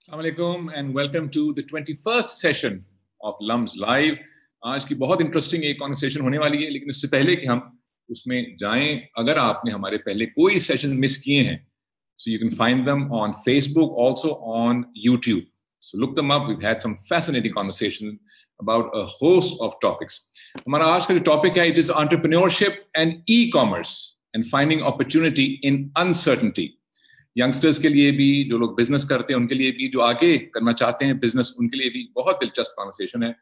Assalamualaikum and welcome to the 21st session of Lums Live. आज की बहुत interesting एक कॉन्वर्सेशन होने वाली है, लेकिन उससे पहले कि हम उसमें जाएं, अगर आपने हमारे पहले कोई सेशन मिस किए हैं, so you can find them on Facebook, also on YouTube. So look them up. We've had some fascinating conversation about a host of topics. हमारा आज का जो टॉपिक है, it is entrepreneurship and e-commerce and finding opportunity in uncertainty. Youngsters के लिए भी, जो लोग बिजनेस करते हैं उनके लिए भी, जो आगे करना चाहते हैं बिजनेस, उनके लिए भी बहुत दिलचस्प कॉन्वर्सेशन है.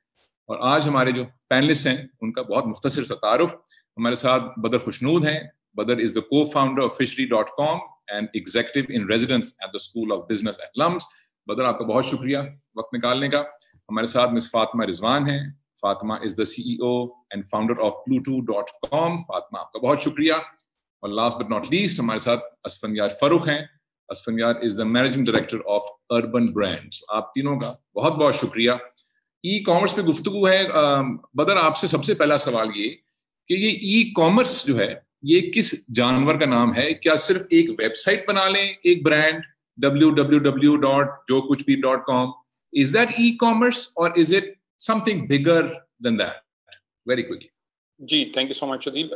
और आज हमारे जो पैनलिस्ट हैं उनका बहुत मुख्तसर सा तारुफ. हमारे साथ बदर खुशनूद हैं. बदर is the co-founder of Fishery.com and executive in residence at the School of Business at Lums. बदर, आपका बहुत शुक्रिया वक्त निकालने का. हमारे साथ मिस फातिमा रिजवान हैं. Fatima is the CEO and founder of Pluto.com. Fatima, आपका बहुत शुक्रिया. और लास्ट बट नॉट लीस्ट हमारे साथ असफंयार फरूख हैं. Asfandyar is the managing director of Urban Brands. आप तीनों का बहुत बहुत शुक्रिया. ई कॉमर्स पे गुफ्तगू है. बदर, आपसे सबसे पहला सवाल ये कि ये ई कॉमर्स जो है ये किस जानवर का नाम है? क्या सिर्फ एक वेबसाइट बना लें, एक brand www.jokuchbhi.com, is that e-commerce or is it something bigger than that? Very quickly. जी, thank you so much Adeel.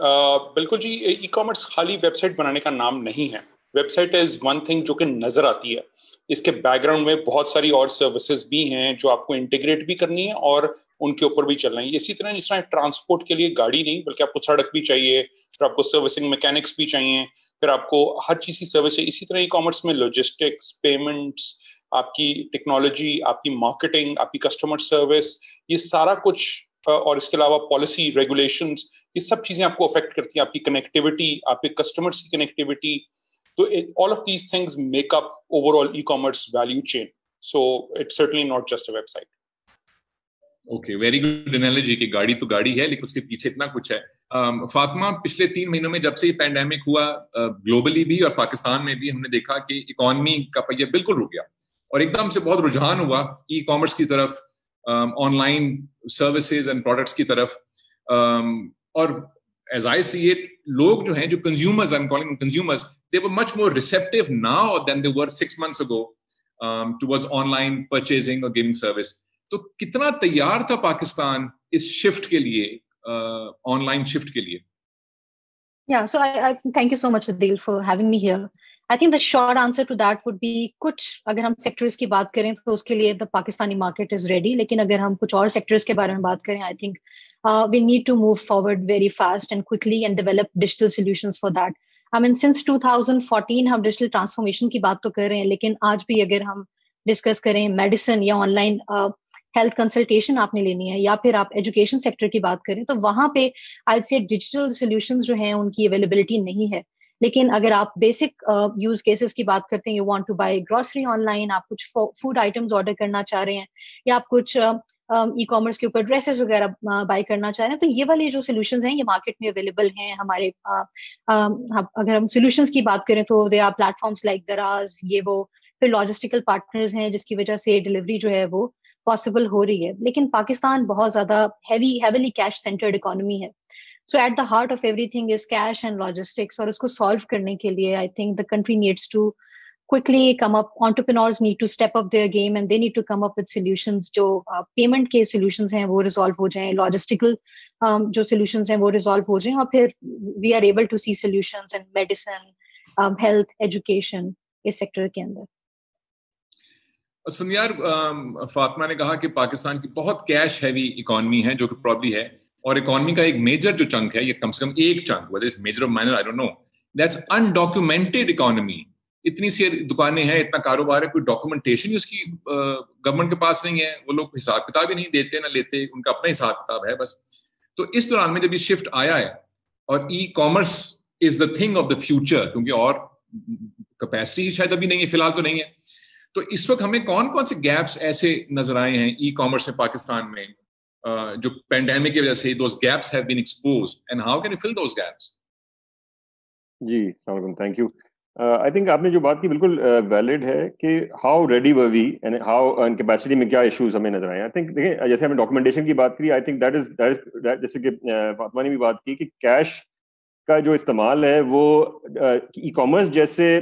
बिल्कुल जी, ई कॉमर्स खाली वेबसाइट बनाने का नाम नहीं है. वेबसाइट इज वन थिंग जो कि नजर आती है. इसके बैकग्राउंड में बहुत सारी और सर्विसेज भी हैं जो आपको इंटीग्रेट भी करनी है और उनके ऊपर भी चलना है. इसी तरह जिस तरह ट्रांसपोर्ट के लिए गाड़ी नहीं, बल्कि आपको सड़क भी चाहिए, फिर आपको सर्विसिंग मैकेनिक्स भी चाहिए, फिर आपको हर चीज की सर्विस है. इसी तरह ई कॉमर्स में लॉजिस्टिक्स, पेमेंट्स, आपकी टेक्नोलॉजी, आपकी मार्केटिंग, आपकी कस्टमर सर्विस, ये सारा कुछ, और इसके अलावा पॉलिसी, रेगुलेशंस, ये सब चीजें आपको अफेक्ट करती हैं. आपकी कनेक्टिविटी, आपके कस्टमर्स की कनेक्टिविटी, तो all of these things make up overall e commerce value chain. So it's certainly not just a website. Okay, very good analogy कि गाड़ी तो गाड़ी है लेकिन उसके पीछे इतना कुछ है. फातिमा, पिछले 3 महीनों में जब से ये पैंडेमिक हुआ, ग्लोबली भी और पाकिस्तान में भी हमने देखा कि इकोनॉमी का पहिया बिल्कुल रुक गया और एकदम से बहुत रुझान हुआ ई कॉमर्स की तरफ, ऑनलाइन सर्विसेज एंड प्रोडक्ट्स की तरफ. और as I see it, लोग जो हैं, जो consumers, I'm calling them consumers, they were much more receptive now than they were 6 months ago towards online purchasing or giving service. तो कितना तैयार था पाकिस्तान इस शिफ्ट के लिए, ऑनलाइन शिफ्ट के लिए? Yeah, so I thank you so much, Adil, for having me here. I think the short answer to that would be कुछ, अगर हम सेक्टर्स की बात करें तो उसके लिए the Pakistani market is ready. लेकिन अगर हम कुछ और सेक्टर्स के बारे में बात करें, I think we need to move forward very fast and quickly and develop digital solutions for that. I mean, since 2014 हम digital transformation की बात तो कर रहे हैं, लेकिन आज भी अगर हम डिस्कस करें मेडिसिन या ऑनलाइन हेल्थ कंसल्टेशन आपने लेनी है, या फिर आप एजुकेशन सेक्टर की बात करें, तो वहां पे आई से डिजिटल सॉल्यूशंस जो हैं उनकी अवेलेबिलिटी नहीं है. लेकिन अगर आप बेसिक यूज केसेस की बात करते हैं, you want to buy grocery online, आप कुछ फूड आइटम्स ऑर्डर करना चाह रहे हैं, या आप कुछ ई कॉमर्स के ऊपर ड्रेसेस वगैरह बाय करना चाह रहे हैं, तो ये वाले जो सॉल्यूशंस हैं ये मार्केट में अवेलेबल हैं. हमारे अगर हम सॉल्यूशंस की बात करें तो दे आर प्लेटफॉर्म्स लाइक दराज, ये वो, फिर लॉजिस्टिकल पार्टनर्स हैं जिसकी वजह से डिलीवरी जो है वो पॉसिबल हो रही है. लेकिन पाकिस्तान बहुत ज्यादा हेवीली कैश सेंटर्ड इकोनॉमी है. So at the heart of everything is cash and logistics. और उसको solve करने के लिए I think the country needs to quickly come up. Entrepreneurs need to step up their game and they need to come up with solutions. जो payment के solutions हैं वो resolve हो जाएं, logistical जो solutions हैं वो resolve हो जाएं, और फिर we are able to see solutions in medicine, health, education इस sector के अंदर. असफंयार, फातिमा ने कहा कि पाकिस्तान की बहुत कैश हैवी इकोनॉमी है, जो कि प्रॉब्ली है, और इकोनॉमी का एक मेजर जो चंक है, ये कम से कम एक chunk, whether it's major or minor, I don't know, that's undocumented economy. इतनी सी दुकानें हैं, इतना कारोबार है, कोई डॉक्यूमेंटेशन उसकी गवर्नमेंट के पास नहीं है. वो लोग हिसाब किताब ही नहीं देते ना लेते, उनका अपना हिसाब किताब है बस. तो इस दौरान में जब ये शिफ्ट आया है और ई commerce is the thing of the future, क्योंकि और कैपेसिटी शायद अभी नहीं है, फिलहाल तो नहीं है, तो इस वक्त हमें कौन कौन से गैप्स ऐसे नजर आए हैं ई कॉमर्स में पाकिस्तान में, जो पैंडेमिक की वजह से those gaps have been exposed, and how can you fill those gaps? जी, थैंक यू. आई थिंक आपने जो बात की बिल्कुल वैलिड है कि how ready were we and how and capacity में क्या इश्यूज हमें नजर आए. आई थिंक देखिए, जैसे हमने डॉक्यूमेंटेशन की बात करी, आई थिंक दैट इज जैसे कि फातिमा ने भी बात की कि कैश का जो इस्तेमाल है वो ई कॉमर्स जैसे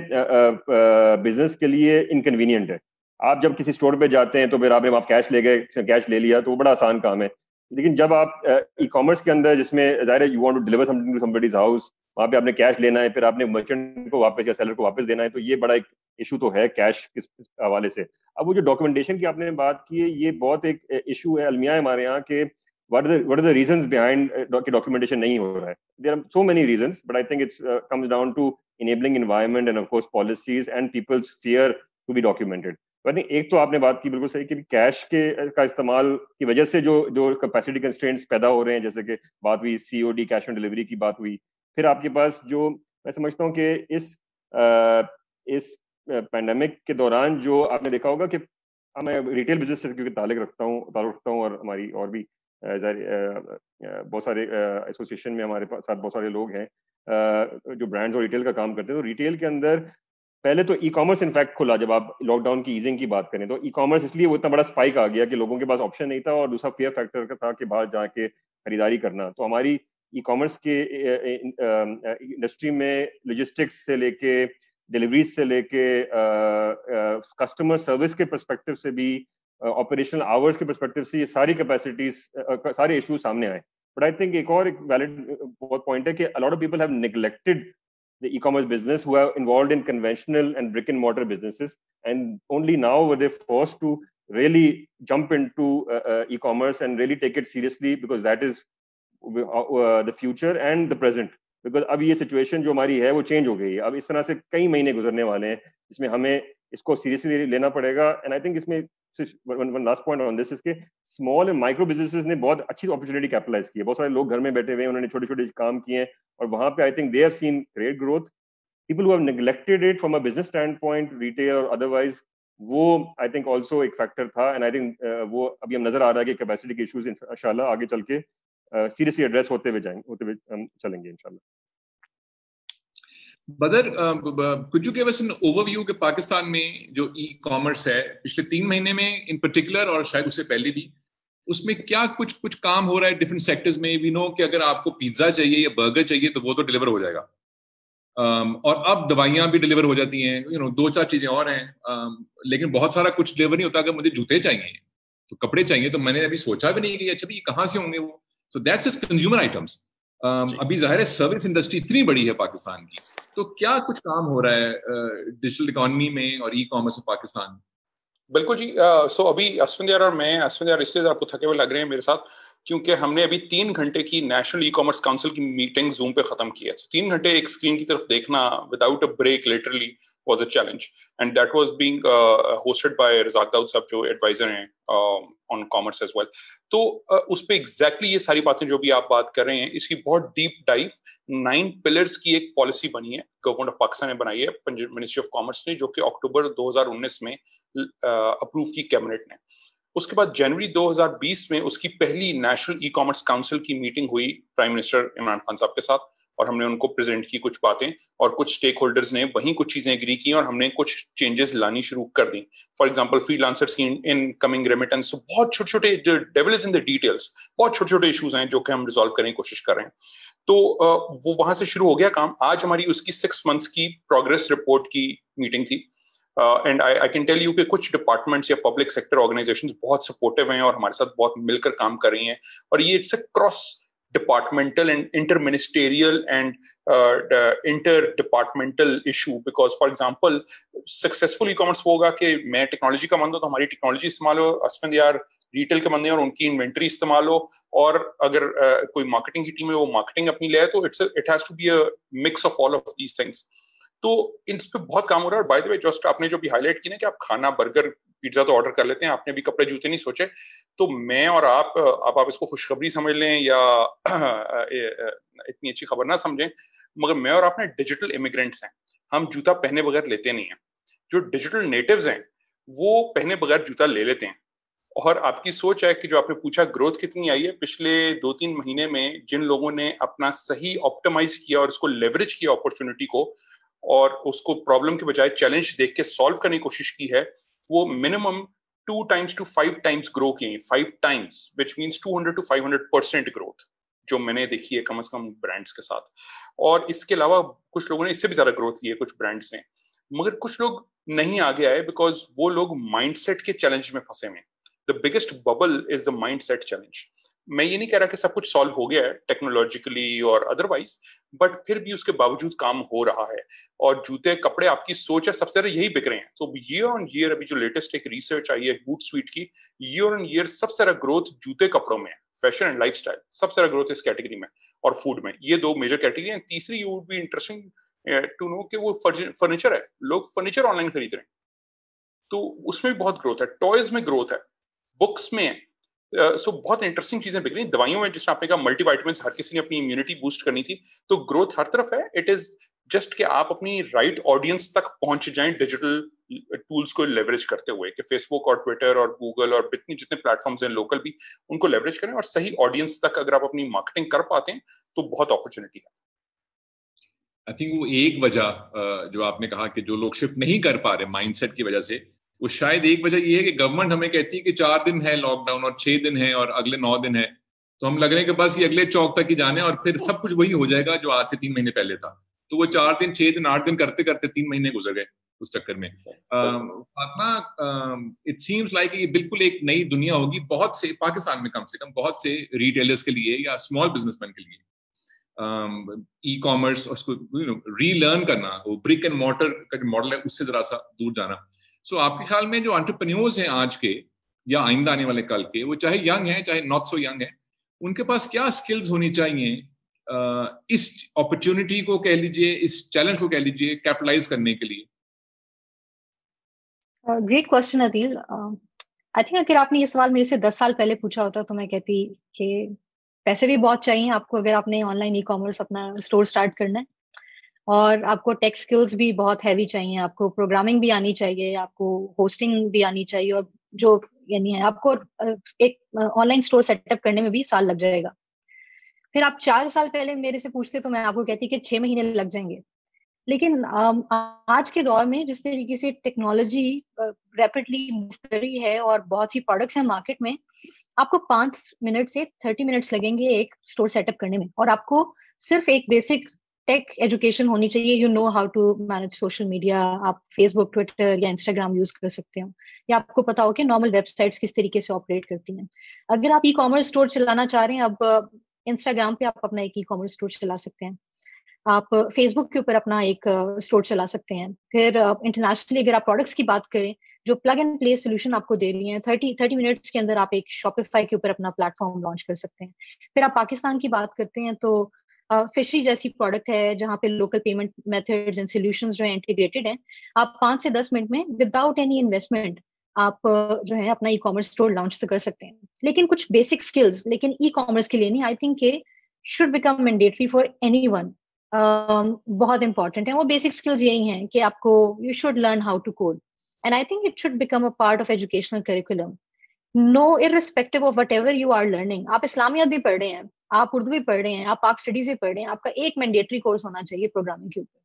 बिजनेस के लिए इनकन्वीनियंट है. आप जब किसी स्टोर पे जाते हैं तो फिर आपने वहाँ कैश ले गए, कैश ले लिया, तो वो बड़ा आसान काम है। लेकिन जब आप ई कॉमर्स के अंदर, जिसमें ज़ाहिर है you want to deliver something to somebody's house, वहाँ पे आपने कैश लेना है, फिर आपने मर्चेंट को वापस या सेलर को वापस देना है, तो ये बड़ा एक इशू तो है कैश किस हवाले से। अब वो जो डॉक्यूमेंटेशन की आपने बात की है, ये बहुत एक इशू है अलमिया हमारे यहाँ के। what are the reasons behind documentation नहीं हो रहा है? There are so many reasons, but I think it comes down to enabling environment and of course policies and people's fear to be documented. तो I think एक तो आपने बात की बिल्कुल सही कि कैश के का इस्तेमाल की वजह से जो कैपेसिटी कंस्ट्रेंट्स पैदा हो रहे हैं, जैसे कि बात हुई COD कैश ऑन डिलीवरी की बात हुई, फिर आपके पास जो मैं समझता हूँ कि इस पैंडेमिक के दौरान जो आपने देखा होगा कि मैं रिटेल बिजनेस से क्योंकि ताल्लुक रखता हूँ और हमारी और भी बहुत सारे एसोसिएशन में हमारे साथ बहुत सारे लोग हैं जो ब्रांड्स और रिटेल का काम करते हैं। तो रिटेल के अंदर पहले तो ई कॉमर्स इनफैक्ट खुला, जब आप लॉकडाउन की ईजिंग की बात करें तो ई कॉमर्स इसलिए वो इतना बड़ा स्पाइक आ गया कि लोगों के पास ऑप्शन नहीं था, और दूसरा फियर फैक्टर का था कि बाहर जाके खरीदारी करना। तो हमारी ई कॉमर्स के इंडस्ट्री में लॉजिस्टिक्स से लेके डिलीवरीज से लेके कस्टमर सर्विस के पर्सपेक्टिव से भी, ऑपरेशनल आवर्स के पर्सपेक्टिव से, ये सारी कैपेसिटीज सारे इश्यूज सामने आए। बट आई थिंक एक वैलिड बहुत पॉइंट है कि a lot of people have neglected the e-commerce business who have involved in conventional and brick and mortar businesses, and only now were they forced to really jump into e-commerce and really take it seriously, because that is the future and the present. Because अब ये situation जो हमारी है वो change हो गई है। अब इस तरह से कई महीने गुजरने वाले हैं जिसमें हमें इसको सीरियसली लेना पड़ेगा। एंड आई थिंक इसमें one last point on this, इसके स्मॉल एंड माइक्रो बिजनेसेस ने बहुत अच्छी अपॉर्चुनिटी कैपिटलाइज की है। बहुत सारे लोग घर में बैठे हुए हैं, उन्होंने छोटे छोटे काम किए हैं, और वहां पे आई think they have seen great growth. People who have neglected it from a business stand point, retail और अदरवाइज, वो आई थिंक ऑल्सो एक फैक्टर था। एंड आई थिंक वो अभी हम नजर आ रहा है कि कैपेसिटी के इश्यूज इंशाल्लाह आगे चल के सीरियसली एड्रेस होते हुए हम चलेंगे इंशाल्लाह। बदर, could you give us an overview कि पाकिस्तान में जो ई कॉमर्स है पिछले 3 महीने में इन पर्टिकुलर, और शायद उससे पहले भी, उसमें क्या कुछ काम हो रहा है डिफरेंट सेक्टर्स में? वी नो कि अगर आपको पिज्जा चाहिए या बर्गर चाहिए तो वो तो डिलीवर हो जाएगा, और अब दवाइयां भी डिलीवर हो जाती हैं, 2-4 चीजें और हैं, लेकिन बहुत सारा कुछ डिलीवर नहीं होता। अगर मुझे जूते चाहिए तो कपड़े चाहिए, तो मैंने अभी सोचा भी नहीं कि अच्छा ये कहाँ से होंगे वो। So that's just consumer items. अभी जाहिर है सर्विस इंडस्ट्री इतनी बड़ी है पाकिस्तान की, तो क्या कुछ काम हो रहा है डिजिटल इकोनॉमी में और ई कॉमर्स में पाकिस्तान में? बिल्कुल जी। सो अभी अश्विन यार और मैं, अश्विन यार इसलिए आपको थके हुए लग रहे हैं मेरे साथ, क्योंकि हमने अभी 3 घंटे की नेशनल ई कॉमर्स काउंसिल की मीटिंग जूम पे खत्म की है। 3 घंटे एक स्क्रीन की तरफ देखना without a break literally was a challenge, and that was being hosted by Razak Daud साहब जो एडवाइजर हैं on commerce as well. तो उस पे एग्जैक्टली ये सारी बातें जो भी आप बात कर रहे हैं, इसकी बहुत डीप डाइव 9 पिलर्स की एक पॉलिसी बनी है, गवर्नमेंट ऑफ पाकिस्तान ने बनाई है, मिनिस्ट्री ऑफ कॉमर्स ने, जो कि अक्टूबर 2019 में अप्रूव की कैबिनेट ने। उसके बाद जनवरी 2020 में उसकी पहली नेशनल ई कॉमर्स काउंसिल की मीटिंग हुई प्राइम मिनिस्टर इमरान खान साहब के साथ, और हमने उनको प्रेजेंट की कुछ बातें, और कुछ स्टेक होल्डर्स ने वहीं कुछ चीजें एग्री की, और हमने कुछ चेंजेस लानी शुरू कर दी। फॉर एग्जांपल फ्रीलांसर्स की इनकमिंग रेमिटेंस, बहुत छोटे छोटे, जो devil is in the details, बहुत छोटे छोटे इश्यूज हैं जो कि हम रिजॉल्व करने की कोशिश कर रहे हैं। तो वो वहां से शुरू हो गया काम। आज हमारी उसकी 6 मंथ्स की प्रोग्रेस रिपोर्ट की मीटिंग थी, and I can tell you कि कुछ डिपार्टमेंट्स या पब्लिक सेक्टर ऑर्गेनाइजेशंस बहुत सपोर्टिव हैं और हमारे साथ बहुत मिलकर काम कर रही हैं, और ये it's a cross departmental and interministerial and interdepartmental issue, because for example successful e-commerce होगा कि मैं टेक्नोलॉजी का बंदा तो हमारी टेक्नोलॉजी इस्तेमाल हो, अश्विन यार रिटेल के बंदे और उनकी इन्वेंट्री इस्तेमाल हो, और अगर कोई मार्केटिंग की टीम है वो मार्केटिंग अपनी ले, तो it has to be a mix of all of these things. तो इन पे बहुत काम हो रहा है। और बाय द वे जस्ट आपने जो भी हाईलाइट की ना कि आप खाना बर्गर पिज्जा तो ऑर्डर कर लेते हैं, आपने भी कपड़े जूते नहीं सोचे, तो मैं और आप इसको खुशखबरी समझ लें या इतनी अच्छी खबर ना समझें, मगर मैं और आप ना डिजिटल इमिग्रेंट्स हैं। हम जूता पहने बगैर लेते नहीं हैं। जो डिजिटल नेटिव्स हैं वो पहने बगैर जूता ले लेते हैं। और आपकी सोच है कि जो आपने पूछा ग्रोथ कितनी आई है पिछले 2-3 महीने में, जिन लोगों ने अपना सही ऑप्टिमाइज किया और उसको लेवरेज किया अपॉर्चुनिटी को, और उसको प्रॉब्लम के बजाय चैलेंज देख के सॉल्व करने की कोशिश की है, वो minimum 2 times to 5 times grow की, 5 times, which means 200 to 500% growth जो मैंने देखी है कम से कम ब्रांड्स के साथ। और इसके अलावा कुछ लोगों ने इससे भी ज्यादा ग्रोथ की है, कुछ ब्रांड्स ने, मगर कुछ लोग नहीं आगे आए बिकॉज वो लोग माइंडसेट के चैलेंज में फंसे हुए हैं। The biggest bubble is the mindset challenge. मैं ये नहीं कह रहा कि सब कुछ सॉल्व हो गया है टेक्नोलॉजिकली और अदरवाइज, बट फिर भी उसके बावजूद काम हो रहा है। और जूते कपड़े आपकी सोच है, सबसे ज्यादा यही बिक रहे हैं। तो ईयर ऑन ईयर अभी जो लेटेस्ट एक रिसर्च आई है हूटसुइट की, ईयर ऑन ईयर सबसे ज्यादा ग्रोथ जूते कपड़ों में है। फैशन एंड लाइफस्टाइल सबसे ज्यादा ग्रोथ इस कैटेगरी में, और फूड में। ये दो मेजर कैटेगरी हैं। तीसरी you would be interesting to know कि वो फर्नीचर है। लोग फर्नीचर ऑनलाइन खरीद रहे हैं, तो उसमें भी बहुत ग्रोथ है। टॉयज में ग्रोथ है, बुक्स में है। सो बहुत इंटरेस्टिंग चीजें बिक रही हैं। दवाइयों में जिस आपने कहा मल्टीविटामिन्स, हर किसी ने अपनी इम्यूनिटी बूस्ट करनी थी, तो ग्रोथ हर तरफ है। इट इज जस्ट कि आप अपनी राइट ऑडियंस तक पहुंच जाएं डिजिटल टूल्स को लेवरेज करते हुए, कि फेसबुक और ट्विटर और गूगल और जितने प्लेटफॉर्म्स हैं लोकल भी, उनको लेवरेज करें, और सही ऑडियंस तक अगर आप अपनी मार्केटिंग कर पाते हैं तो बहुत अपॉर्चुनिटी है। आई थिंक वो एक वजह जो आपने कहा कि जो लोग शिफ्ट नहीं कर पा रहे माइंडसेट की वजह से, वो शायद एक वजह ये है कि गवर्नमेंट हमें कहती है कि 4 दिन है लॉकडाउन और 6 दिन है और अगले 9 दिन है, तो हम लग रहे हैं कि बस ये अगले चौक तक ही जाने और फिर सब कुछ वही हो जाएगा जो आज से 3 महीने पहले था। तो वो 4 दिन 6 दिन 8 दिन करते करते 3 महीने गुजर गए उस चक्कर में। फातिमा, इट सीम्स लाइक ये बिल्कुल एक नई दुनिया होगी बहुत से, पाकिस्तान में कम से कम बहुत से रिटेलर्स के लिए या स्मॉल बिजनेसमैन के लिए। ई कॉमर्स उसको रीलर्न करना, वो ब्रिक एंड मॉर्टर का मॉडल है उससे जरा सा दूर जाना। सो आपके ख्याल में जो एंटरप्रेन्योर्स हैं आज के या आइंदा आने वाले कल के, वो चाहे यंग हैं चाहे नॉट सो यंग हैं, उनके पास क्या स्किल्स होनी चाहिए इस अपॉर्चुनिटी को कह लीजिए, इस चैलेंज को कह लीजिए, कैपिटलाइज करने के लिए? Great question Adeel. I think अगर आपने ये सवाल मेरे से 10 साल पहले पूछा होता तो मैं कहती कि पैसे भी बहुत चाहिए आपको अगर आपने ऑनलाइन ई कॉमर्स अपना स्टोर स्टार्ट करना है, और आपको टेक स्किल्स भी बहुत हैवी चाहिए, आपको प्रोग्रामिंग भी आनी चाहिए, आपको होस्टिंग भी आनी चाहिए, और जो यानी है आपको एक ऑनलाइन स्टोर सेटअप करने में भी साल लग जाएगा। फिर आप 4 साल पहले मेरे से पूछते तो मैं आपको कहती कि 6 महीने लग जाएंगे। लेकिन आज के दौर में जिस तरीके से टेक्नोलॉजी रैपिडली मूव कर रही है और बहुत सी प्रोडक्ट्स हैं मार्केट में, आपको 5 मिनट से 30 मिनट्स लगेंगे एक स्टोर सेटअप करने में, और आपको सिर्फ एक बेसिक टेक एजुकेशन होनी चाहिए। You know how to manage social media, आप फेसबुक, ट्विटर या इंस्टाग्राम यूज कर सकते हो, या आपको पता हो कि नॉर्मल वेबसाइट्स किस तरीके से ऑपरेट करती हैं। अगर आप ई कॉमर्स स्टोर चलाना चाह रहे हैं, अब इंस्टाग्राम पे आप अपना एक ई कॉमर्स स्टोर चला सकते हैं, आप फेसबुक के ऊपर अपना एक स्टोर चला सकते हैं। फिर इंटरनेशनली अगर आप प्रोडक्ट्स की बात करें, जो प्लग एंड प्ले सोल्यूशन आपको दे रही हैं, 30 मिनट्स के अंदर आप एक शॉपिफाई के ऊपर अपना प्लेटफॉर्म लॉन्च कर सकते हैं। फिर आप पाकिस्तान की बात करते हैं तो फिशरी जैसी प्रोडक्ट है जहाँ पे local payment methods and solutions जो है इंटीग्रेटेड हैं। आप 5 से 10 मिनट में विदाउट एनी इन्वेस्टमेंट आप जो है अपना ई कॉमर्स स्टोर लॉन्च तो कर सकते हैं। लेकिन कुछ बेसिक स्किल्स, लेकिन ई कॉमर्स के लिए नहीं, I think should become mandatory for anyone, बहुत इंपॉर्टेंट है। वो बेसिक स्किल्स यही हैं कि आपको you should learn how to code, and I think it should become a part of educational curriculum. No irrespective of whatever you are learning, आप इस्लामियत भी पढ़ रहे हैं, आप उर्दू भी पढ़ रहे हैं, आप पाक स्टडीज भी पढ़ रहे हैं, आपका एक मैंडेटरी कोर्स होना चाहिए प्रोग्रामिंग के ऊपर।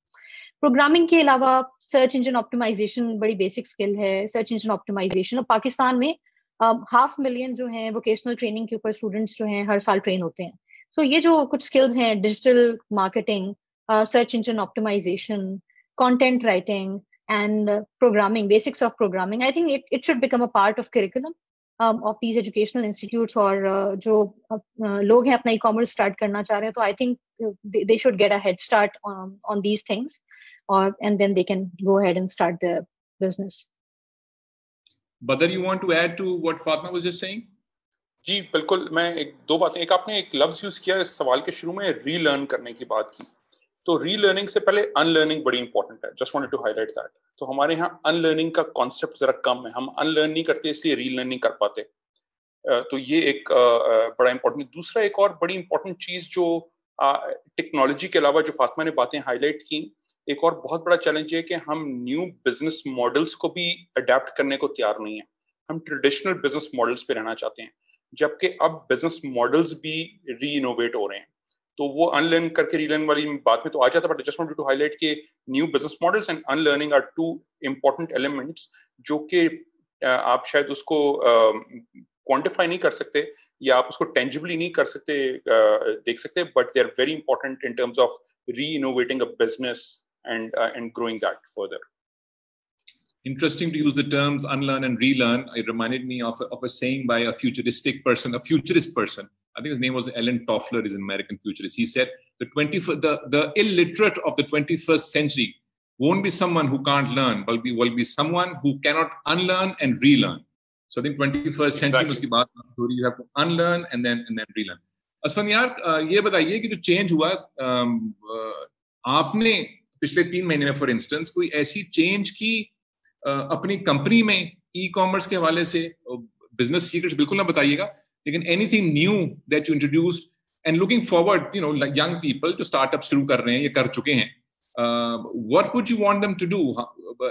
प्रोग्रामिंग के अलावा सर्च इंजन ऑप्टिमाइजेशन बड़ी बेसिक स्किल है। सर्च इंजन ऑप्टिमाइजेशन, और पाकिस्तान में 500,000 जो है वोकेशनल ट्रेनिंग के ऊपर स्टूडेंट्स जो हैं हर साल ट्रेन होते हैं। सो ये जो कुछ स्किल्स हैं, digital marketing, search engine optimisation, content writing and programming, basics of programming, I think it should become a part of curriculum of these educational institutes. और जो लोग हैं अपना ई कॉमर्स स्टार्ट करना चाह रहे हैं, तो I think they should get a head start on these things, और and then they can go ahead and start their business. Badr, you want to add to what Fatma was just saying? जी बिल्कुल, मैं दो बातें। एक आपने एक लफ्ज use किया इस सवाल के शुरू में, रीलर्न करने की बात की। तो रीलर्निंग से पहले अनलर्निंग बड़ी इंपॉर्टेंट है। Just wanted to highlight that. तो हमारे यहाँ अनलर्निंग का कॉन्सेप्ट जरा कम है, हम अनलर्न नहीं करते इसलिए रीलर्न नहीं कर पाते। तो ये एक बड़ा इंपॉर्टेंट। दूसरा एक और बड़ी इंपॉर्टेंट चीज जो टेक्नोलॉजी के अलावा जो फातिमा ने बातें हाईलाइट की, एक और बहुत बड़ा चैलेंज है कि हम न्यू बिजनेस मॉडल्स को भी अडेप्ट करने को तैयार नहीं है। हम ट्रेडिशनल बिजनेस मॉडल्स पे रहना चाहते हैं, जबकि अब बिजनेस मॉडल्स भी री इनोवेट हो रहे हैं। तो वो अनलर्न करके रीलर्न वाली बात में तो आ जाता है, but just wanted to highlight कि new business models and unlearning are two important elements, जो कि आप शायद उसको क्वांटिफाई नहीं कर सकते या आप उसको टेंजिबली नहीं कर सकते, देख सकते, but they are very important in terms of re-innovating a business and growing that further. Interesting to use the terms unlearn and relearn. It reminded me of a saying by a futurist person. I think his name was Alan Toffler, is an American futurist. He said the illiterate of the 21st century won't be someone who can't learn, but will be someone who cannot unlearn and relearn. So I think 21st century में उसकी बात हो रही है, you have to unlearn and then relearn. असफन यार ये बताइए कि जो चेंज हुआ आपने पिछले 3 महीने में फॉर इंस्टेंस कोई ऐसी चेंज की अपनी कंपनी में ई कॉमर्स के हवाले से, बिजनेस सीक्रेट्स बिल्कुल ना बताइएगा, लेकिन anything knew that you introduced and looking forward, you know, like young people जो स्टार्टअप शुरू कर रहे हैं, ये कर चुके हैं, what would you want them to do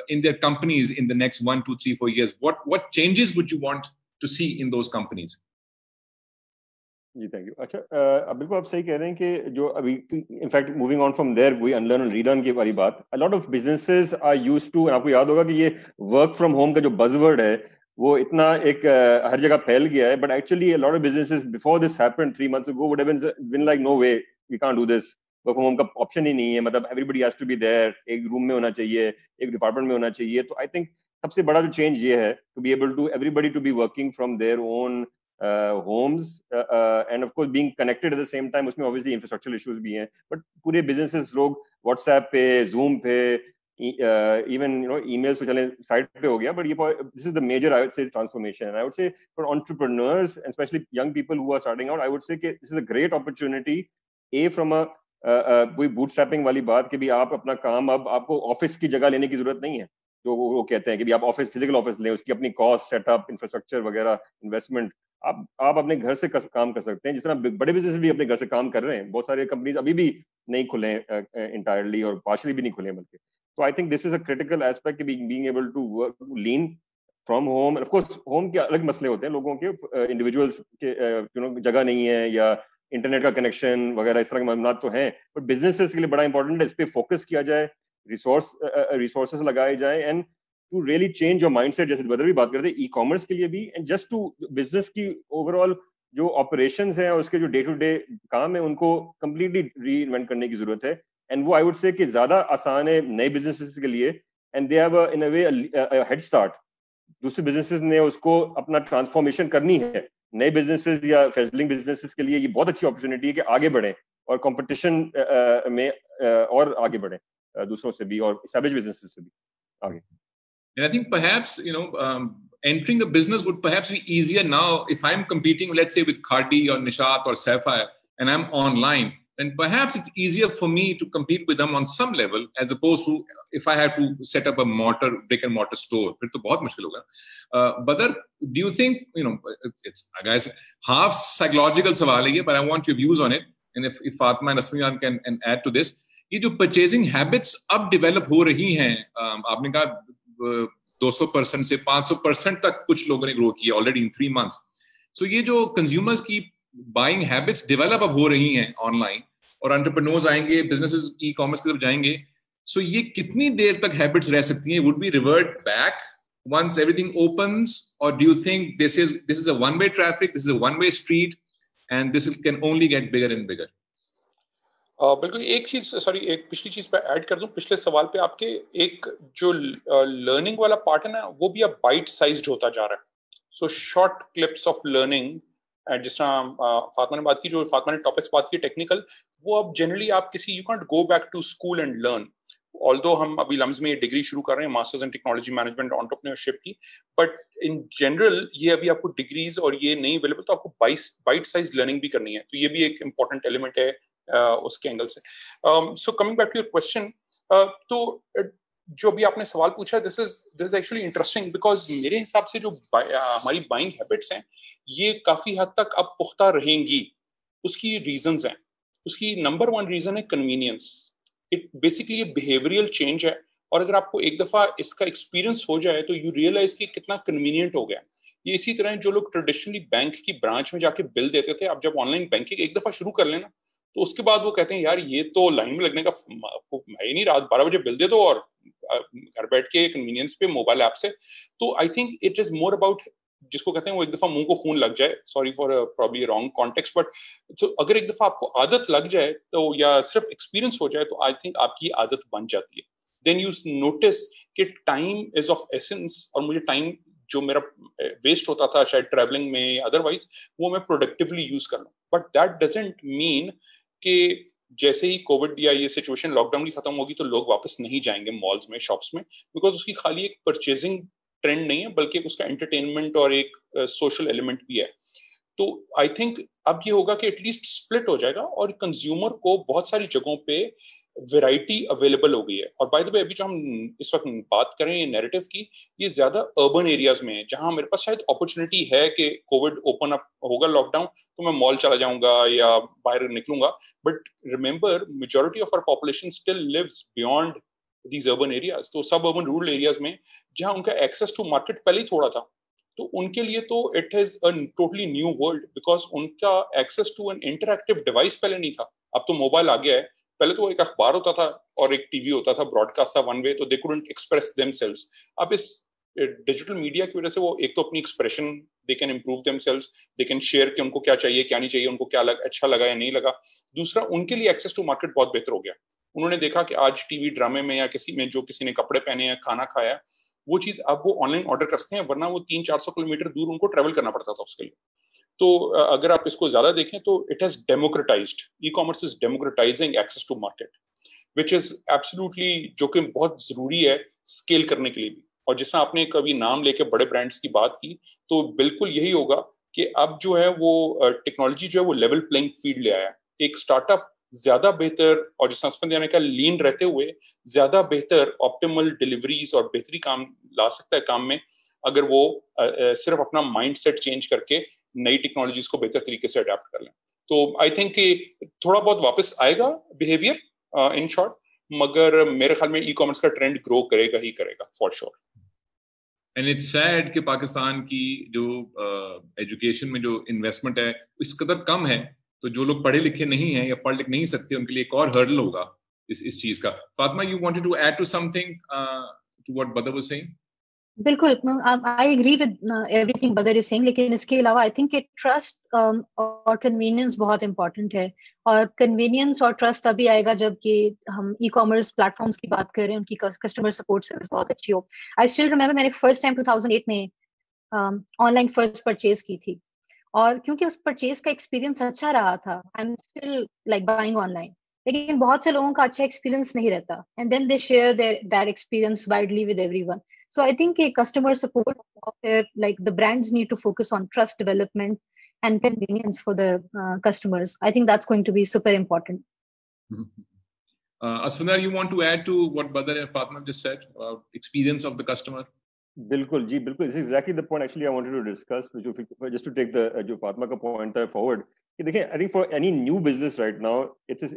in their companies in the next 1, 2, 3, 4 years? What changes would you want to see in those companies? जी थैंक यू. अच्छा, अब बिल्कुल आप सही कह रहे हैं कि जो अभी in fact moving on from there वही अनलर्न एंड रीलर्न की वाली बात, a lot of businesses are used to, आपको याद होगा कि ये वर्क फ्रॉम होम का जो बज़वर्ड है वो इतना एक हर जगह फैल गया है, but actually a lot of businesses before this happened 3 months ago would have been like no way, we can't do this, work from home का ऑप्शन ही नहीं है, मतलब everybody has to be there, एक रूम में होना चाहिए, एक डिपार्टमेंट में होना चाहिए. तो आई थिंक सबसे बड़ा जो चेंज ये है to be able to everybody to be working from their own homes and of course being connected at the same time. उसमें obviously infrastructural issues भी हैं, but पूरे businesses लोग WhatsApp पे, Zoom पे, even you know emails तो चले side पे हो गया, but ये this is the major, I would say, transformation. And I would say for entrepreneurs and especially young people who are starting out, I would say कि this is a great opportunity, from a कोई bootstrapping वाली बात कि भी आप अपना काम, अब आपको ऑफिस की जगह लेने की जरूरत नहीं है, जो वो कहते हैं कि भी आप ऑफिस, फिजिकल ऑफिस लें, उसकी अपनी कॉस्ट, सेटअप, इंफ्रास्ट्रक्चर वगैरह, इन्वेस्टमेंट, आप अपने घर से काम कर सकते हैं, जिस तरह बड़े बिजनेस भी अपने घर से काम कर रहे हैं. बहुत सारे कंपनीज अभी भी नहीं खुले हैं इंटायरली, और पार्शली भी नहीं खुले हैं बल्कि. तो I think this is a critical aspect, being able to work lean from home. Of course home के अलग मसले होते हैं लोगों के, इंडिविजुअल्स के यू नो जगह नहीं है या इंटरनेट का कनेक्शन वगैरह, इस तरह के मामला तो हैं, बट बिजनेसेस के लिए बड़ा इंपॉर्टेंट है इस पे फोकस किया जाए, रिसोर्सेस लगाए जाए, and to really change your mindset, जैसे बदर भी बात करते हैं ई कॉमर्स के लिए भी, एंड जस्ट टू बिजनेस की ओवरऑल जो ऑपरेशंस हैं और उसके जो डे टू डे काम है उनको कंप्लीटली रीइन्वेंट करने की जरूरत है. एंड वो आई वुड से कि ज्यादा आसान है नए बिजनेसेस के लिए, and they have in a way head start. दूसरे बिजनेसेस ने उसको अपना ट्रांसफॉर्मेशन करनी है, नए बिजनेसेस या फेजलिंग बिजनेसेस के लिए ये बहुत अच्छी अपॉर्चुनिटी है कि आगे बढ़ें और कंपटीशन में और आगे बढ़ें, दूसरों से भी और एस्टैब्लिश्ड बिजनेसेस से भी आगे. And I think perhaps, you know, entering a business would perhaps be easier now if I'm competing, let's say, with Cardi or Nishat or Sapphire, and I'm online, then perhaps it's easier for me to compete with them on some level, as opposed to if I had to set up a brick and mortar store. फिर तो बहुत मुश्किल होगा. Badar, do you think, you know, it's guys half psychological सवाल है ये, but I want your views on it, and if Fatma and Asmiyan can add to this, ये जो purchasing habits अब develop हो रही हैं, आपने कहा 200% से 500% तक कुछ लोगों ने ग्रो किया ऑलरेडी इन 3 months. सो ये जो कंज्यूमर्स की बाइंग हैबिट्स डेवलप अब हो रही हैं ऑनलाइन, और एंटरप्रेन्योर्स आएंगे, बिजनेसेस ई कॉमर्स की तरफ जाएंगे, सो ये कितनी देर तक हैबिट्स रह सकती हैं? Would be revert back once everything opens, or do you think this is a one way traffic, this is a one way street, and this can only get bigger and bigger? बिल्कुल. एक चीज, sorry, एक पिछली चीज पे add कर दूं, पिछले सवाल पे आपके एक जो लर्निंग वाला पार्ट है ना, वो भी अब बाइट साइज्ड होता जा रहा है. So short clips of learning, जिस तरह फातिमा ने बात की, जो फातिमा ने टॉपिक्स बात की टेक्निकल, वो अब जनरली आप किसी, you can't go back to school and learn. Although हम अभी लम्स में डिग्री शुरू कर रहे हैं, masters in technology management entrepreneurship की, बट इन जनरल ये अभी आपको डिग्रीज और ये नहीं अवेलेबल, तो आपको बाइट साइज लर्निंग भी करनी है. तो ये भी एक इंपॉर्टेंट एलिमेंट है उसके एंगल से. So coming back to your question, तो जो भी आपने सवाल पूछा, this is actually interesting, because मेरे हिसाब से जो हमारी बाइंग हैबिट्स हैं ये काफी हद तक अब पुख्ता रहेंगी. उसकी रीजंस हैं. उसकी नंबर 1 रीजन है कन्वीनियंस. इट बेसिकली ये बिहेवियरल चेंज है, और अगर आपको एक दफा इसका एक्सपीरियंस हो जाए तो यू रियलाइज कि कितना कन्वीनियंट हो गया. ये इसी तरह जो लोग ट्रेडिशनली बैंक की ब्रांच में जाके बिल देते थे, अब जब ऑनलाइन बैंकिंग एक दफा शुरू कर लेना, तो उसके बाद वो कहते हैं यार ये तो लाइन में लगने का है ही नहीं, रात 12 बजे बिल दे दो और घर बैठ के कन्वीनियंस पे मोबाइल ऐप से. तो I think it is more about, जिसको कहते हैं वो एक दफा मुंह को खून लग जाए, sorry for probably wrong context, but तो अगर एक दफा आपको आदत लग जाए तो, या सिर्फ एक्सपीरियंस हो जाए, तो आई थिंक आपकी आदत बन जाती है. देन यू नोटिस कि टाइम इज ऑफ एसेंस, और मुझे टाइम जो मेरा वेस्ट होता था शायद ट्रैवलिंग में अदरवाइज, वो मैं प्रोडक्टिवली यूज कर लूं. बट दैट डजंट मीन कि जैसे ही कोविड या ये सिचुएशन लॉकडाउन की खत्म होगी तो लोग वापस नहीं जाएंगे मॉल्स में, शॉप्स में, बिकॉज उसकी खाली एक परचेजिंग ट्रेंड नहीं है बल्कि उसका एंटरटेनमेंट और एक सोशल एलिमेंट भी है. तो आई थिंक अब ये होगा कि एटलीस्ट स्प्लिट हो जाएगा और कंज्यूमर को बहुत सारी जगहों पे वैरायटी अवेलेबल हो गई है. और बाय द वे अभी जो हम इस वक्त बात करें ये नैरेटिव की, ये ज्यादा अर्बन एरियाज में है जहां मेरे पास शायद अपॉर्चुनिटी है कि कोविड ओपन अप होगा लॉकडाउन तो मैं मॉल चला जाऊंगा या बाहर निकलूंगा. But remember majority of our population still lives beyond these urban areas. तो सब अर्बन रूरल एरियाज में जहां उनका एक्सेस टू मार्केट पहले ही थोड़ा था, तो उनके लिए तो it is a totally new world, because उनका access to an interactive device पहले नहीं था. अब तो मोबाइल आ गया है. पहले तो एक अखबार होता था और एक टीवी होता था, ब्रॉडकास्ट था वन वे, तो दे कुडंट एक्सप्रेस देमसेल्व्स. अब इस डिजिटल मीडिया की वजह से वो एक तो अपनी expression, they can improve themselves, they can share कि उनको क्या चाहिए क्या नहीं चाहिए, उनको क्या अच्छा लगा या नहीं लगा. दूसरा, उनके लिए एक्सेस टू मार्केट बहुत बेहतर हो गया. उन्होंने देखा कि आज टीवी ड्रामे में या किसी में जो किसी ने कपड़े पहने या खाना खाया, वो चीज अब वो ऑनलाइन ऑर्डर करते हैं, वरना वो 300-400 किलोमीटर दूर उनको ट्रेवल करना पड़ता था उसके लिए. तो अगर आप इसको ज्यादा देखें तो it has democratised, e commerce is democratising access to market, which is absolutely, जो कि बहुत जरूरी है स्केल करने के लिए भी. और जैसा आपने कभी नाम लेके बड़े ब्रांड्स की बात की, तो बिल्कुल यही होगा कि अब जो है वो टेक्नोलॉजी जो है वो लेवल प्लेइंग फील्ड ले आया. एक स्टार्टअप ज्यादा बेहतर और जिस संस्पंद का लीन रहते हुए ज्यादा बेहतर ऑप्टिमल डिलीवरीज और बेहतरी काम ला सकता है काम में, अगर वो सिर्फ अपना माइंडसेट चेंज करके नई टेक्नोलॉजीज को बेहतर तरीके से अडेप्ट कर लें. तो आई थिंक कि थोड़ा बहुत वापस आएगा बिहेवियर इन शॉर्ट, मगर मेरे ख्याल में ई कॉमर्स का ट्रेंड ग्रो करेगा ही करेगा for sure. And it's sad कि पाकिस्तान की जो एजुकेशन में जो इन्वेस्टमेंट है इस कदर कम है, तो जो लोग पढ़े लिखे नहीं हैं या पढ़ लिख नहीं सकते उनके लिए एक और हर्डल होगा इस चीज का. Fatima, you wanted to add to something to what Badr was saying? बिल्कुल, I agree with everything Badr is saying, लेकिन इसके अलावा आई थिंक कि ट्रस्ट और कन्वीनियंस बहुत इंपॉर्टेंट है. और कन्वीनियंस और ट्रस्ट तभी आएगा जब कि हम ई कॉमर्स प्लेटफॉर्म्स की बात करें, उनकी कस्टमर सपोर्ट सर्विस बहुत अच्छी हो. आई स्टिल रिमेंबर मैंने फर्स्ट टाइम 2008 में ऑनलाइन फर्स्ट परचेज की थी, और क्योंकि उस परचेज का एक्सपीरियंस अच्छा रहा था, I am still like buying online. लेकिन बहुत से लोगों का अच्छा एक्सपीरियंस नहीं रहता, and then they share that experience widely with everyone. So I think a customer support, like the brands need to focus on trust development and convenience for the customers. I think that's going to be super important. Asfandar, you want to add to what Badr and Fatima just said about experience of the customer? बिल्कुल जी, बिल्कुल. This is exactly the point actually I wanted to discuss, just to take the जो फातिमा का point था forward. कि देखिए, I think for any new business right now, it's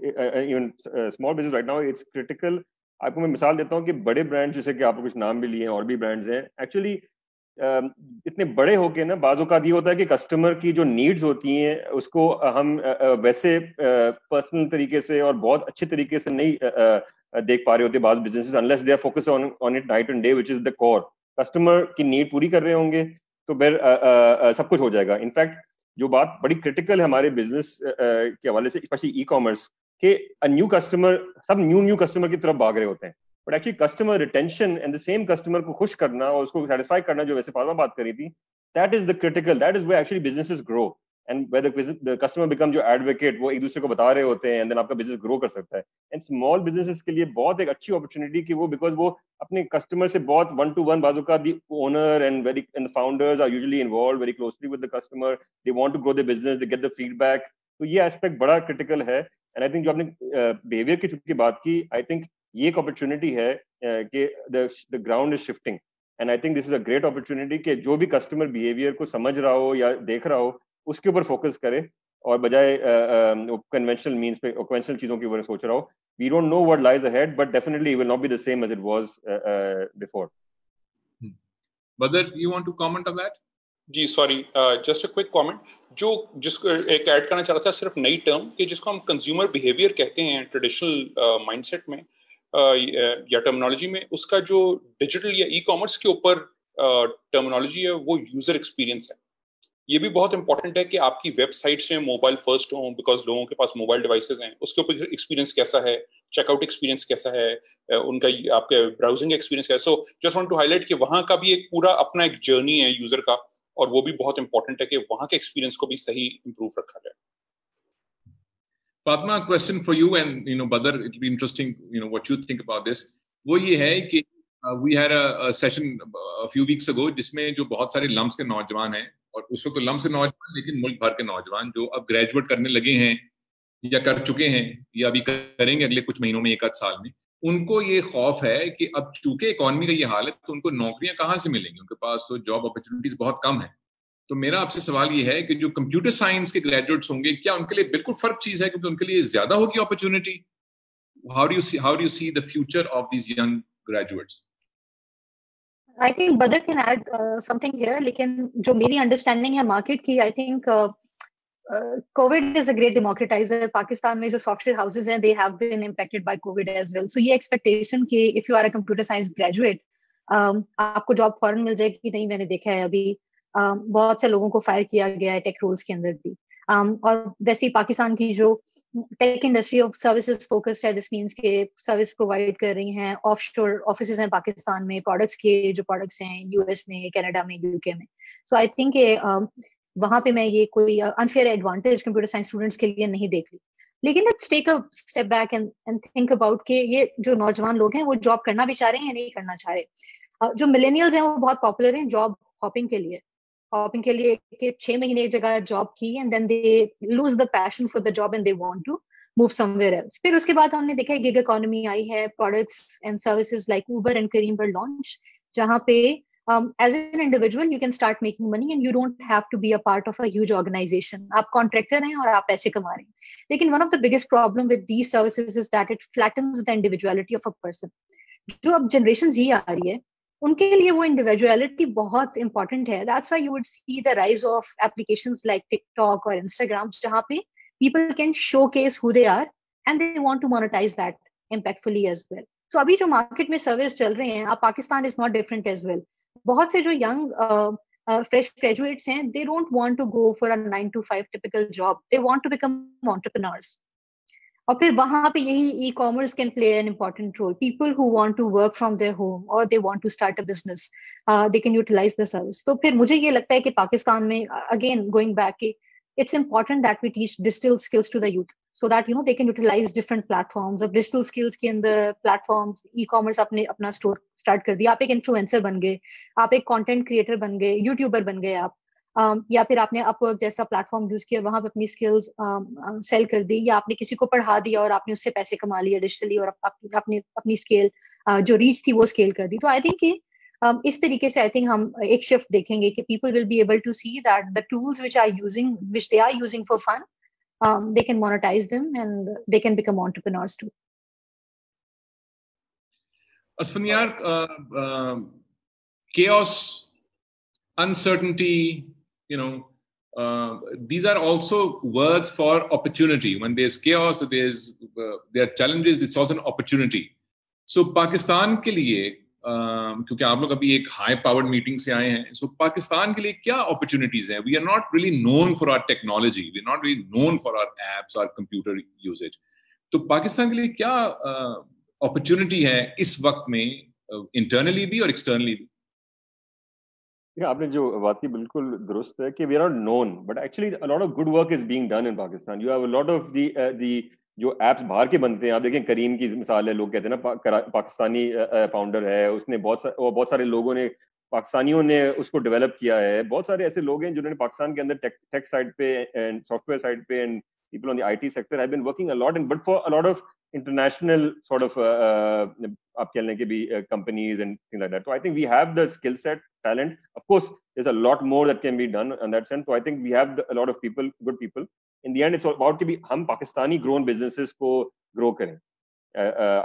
even small business right now, it's critical. आपको मैं मिसाल देता हूँ कि बड़े ब्रांड जैसे कि आपको कुछ नाम भी लिए हैं और भी ब्रांड्स हैं, एक्चुअली इतने बड़े होके ना बाज़ औक़ात ये होता है कि कस्टमर की जो नीड्स होती हैं उसको हम वैसे पर्सनल तरीके से और बहुत अच्छे तरीके से नहीं देख पा रहे होते बाज़ businesses, unless they are focus on it night and day, which is the core. Customer की नीड पूरी कर रहे होंगे तो फिर सब कुछ हो जाएगा. इनफैक्ट जो बात बड़ी क्रिटिकल है हमारे बिजनेस के हवाले से, स्पेशली ई कॉमर्स, कि न्यू कस्टमर, सब न्यू कस्टमर की तरफ भाग रहे होते हैं, but actually customer retention and the same customer को खुश करना और उसको सेटिस्फाई करना, जो वैसे फातिमा बात करी थी, that is the critical, that is where actually businesses grow. And where the customer become जो एडवोकेट, वो एक दूसरे को बता रहे होते हैं, एंड देन आपका बिजनेस ग्रो कर सकता है. एंड स्मॉल बिजनेसेस के लिए बहुत एक अच्छी अपॉर्चुनिटी कि वो, बिकॉज वो अपने कस्टमर से बहुत 1-to-1 बातों का, the owner and the founders are usually involve very closely with the customer, they want to grow the business, they get the feedback. तो ये एस्पेक्ट बड़ा क्रिटिकल है. एंड आई थिंक जो आपने बिहेवियर की चूंकि बात की, आई थिंक ये एक अपॉर्चुनिटी है कि the ground is shifting, and I think this is a great opportunity कि जो भी कस्टमर बिहेवियर को समझ रहा हो या देख रहा हो उसके ऊपर फोकस करे, और बजाय कन्वेंशनल मीन्स पे, कन्वेंशनल चीजों के ऊपर सोच रहा हो. We don't know what lies ahead, but definitely it will not be the same as it was before. Badr, you want to comment on that? जी sorry, just a quick comment. जिसको एक add करना चाह रहा था, सिर्फ नई term कि जिसको हम कंज्यूमर बिहेवियर कहते हैं ट्रेडिशनल माइंडसेट में या टर्मिनोलॉजी में, उसका जो डिजिटल या ई कॉमर्स के ऊपर टर्मिनोलॉजी है वो यूजर एक्सपीरियंस है. ये भी बहुत इंपॉर्टेंट है कि आपकी वेबसाइट्स में मोबाइल फर्स्ट हो, बिकॉज लोगों के पास मोबाइल डिवाइसेस हैं, उसके ऊपर एक्सपीरियंस कैसा है, चेकआउट एक्सपीरियंस कैसा है, उनका आपके ब्राउजिंग एक्सपीरियंस कैसा है। So just want to highlight कि वहाँ का भी एक पूरा अपना एक जर्नी है यूजर का, और वो भी बहुत इंपॉर्टेंट है कि वहाँ के एक्सपीरियंस को भी सही इंप्रूव रखा जाए। Padma, question for you, and Badr, it'll be interesting, what you think about this. वो ये है कि we had a session a few weeks ago जिसमें जो बहुत सारे लम्स के नौजवान हैं, और उस वक्त तो लम्स के नौजवान लेकिन मुल्क भर के नौजवान जो अब ग्रेजुएट करने लगे हैं या कर चुके हैं या अभी करेंगे अगले कुछ महीनों में, एक आध साल में, उनको ये खौफ है कि अब चूंकि इकोनॉमी का ये हाल है तो उनको नौकरियां कहाँ से मिलेंगी, उनके पास तो जॉब अपॉर्चुनिटीज बहुत कम है। तो मेरा आपसे सवाल ये है कि जो कंप्यूटर साइंस के ग्रेजुएट्स होंगे, क्या उनके लिए बिल्कुल फर्क चीज है क्योंकि उनके लिए ज्यादा होगी opportunity? How do you see the future of these young graduates? I think Badr can add something here, लेकिन जो मेरी अंडरस्टैंडिंग है मार्केट की, I think COVID is a great democratizer. Pakistan में जो सॉफ्टवेयर हाउसेज हैं, they have been impacted by COVID as well. So ये expectation कि if you are a computer science graduate, आपको जॉब फौरन मिल जाएगी, नहीं, मैंने देखा है अभी बहुत से लोगों को फायर किया गया है टेक रोल्स के अंदर भी। और वैसे ही पाकिस्तान की जो tech industry of services focused है, दिस मींस के सर्विस प्रोवाइड कर रही हैं, ऑफशोर ऑफिसेज हैं पाकिस्तान में, प्रोडक्ट्स के जो प्रोडक्ट्स हैं यूएस में, कनाडा में, यूके में। सो आई थिंक वहां पे मैं ये कोई unfair advantage computer science students के लिए नहीं देख रही। लेकिन let's take a step back and think about के ये जो नौजवान लोग हैं वो जॉब करना भी चाह रहे हैं या नहीं करना चाह रहे। जो मिलेनियल्स हैं वो बहुत पॉपुलर हैं जॉब हॉपिंग के लिए कि 6 महीने एक जगह जॉब की and then they lose the passion for the job and they want to move somewhere else. फिर उसके बाद हमने देखा गिग इकोनॉमी आई है, products and services like Uber and Careem were launch, जहां पे as an individual you can start making money and you don't have to be a part of a huge organization. आप contractor हैं और आप पैसे कमा रहे हैं। लेकिन one of the biggest problem with these services is that it flattens the individuality of a person. जो अब जनरेशन जी आ रही है उनके लिए वो इंडिविजुअलिटी बहुत इंपॉर्टेंट है। That's why you would see the rise of applications like TikTok और इंस्टाग्राम, जहां पे people can showcase who they are and they want to monetise that impactfully as well. So अभी जो मार्केट में service चल रहे हैं, अब Pakistan is not different as well. बहुत से जो यंग फ्रेश ग्रेजुएट्स हैं, they don't want to go for a 9 to 5 typical job, they want to become entrepreneurs. और फिर वहां पे यही e commerce can play an important role. People who want to work from their home और they want to start a business, they can utilise the service. तो फिर मुझे ये लगता है कि पाकिस्तान में again going back, it's important that we teach digital skills to the youth so that they can utilize different platforms. अब digital skills के अंदर platforms, e-commerce आपने अपना स्टोर स्टार्ट कर दिया, आप एक इन्फ्लुएंसर बन गए, आप एक कंटेंट क्रिएटर बन गए, यूट्यूबर बन गए आप, या फिर आपने अपवर्क जैसा प्लेटफॉर्म यूज किया, वहां पे अपनी स्किल्स सेल कर दी, या आपने किसी को पढ़ा दिया और आपने उससे पैसे कमा लिए डिजिटली, और आपने अपनी स्केल जो रीच थी वो स्केल कर दी। तो आई थिंक इस तरीके से आई थिंक हम एक शिफ्ट देखेंगे कि people will be able to see that the tools which they are using for fun, they can monetize them and they can become entrepreneurs too. Asfaniyar, chaos, uncertainty, these are also words for opportunity. When there's chaos, there are challenges, it's also an opportunity. So Pakistan के लिए, क्योंकि आप लोग अभी एक high powered meeting से आए हैं, सो पाकिस्तान के लिए क्या अपॉर्चुनिटीज हैं? We are not really known for our technology, we are not really known for our apps और कंप्यूटर यूसेज। तो पाकिस्तान के लिए क्या अपॉर्चुनिटी है इस वक्त में, इंटरनली भी और एक्सटर्नली भी? आपने जो बात की बिल्कुल दुरुस्त है कि we are not known, but actually a lot of good work is being done in Pakistan. You have a lot of the जो एप्स बाहर के बनते हैं, आप देखें करीम की मिसाल है, लोग कहते हैं ना पाकिस्तानी फाउंडर है, उसने बहुत सारे लोगों ने, पाकिस्तानियों ने उसको डेवलप किया है। बहुत सारे ऐसे लोग हैं जिन्होंने पाकिस्तान के अंदर टेक साइड पे एंड सॉफ्टवेयर साइड पे and people on the IT sector have been working a lot, but for a lot of international sort of आप कह लें कि भी companies and things like that. So I think we have the skill set, talent. Of course, there's a lot more that can be done in that sense. So I think we have a lot of people, good people. In the end, it's about कि भी हम Pakistani grown businesses को grow करें,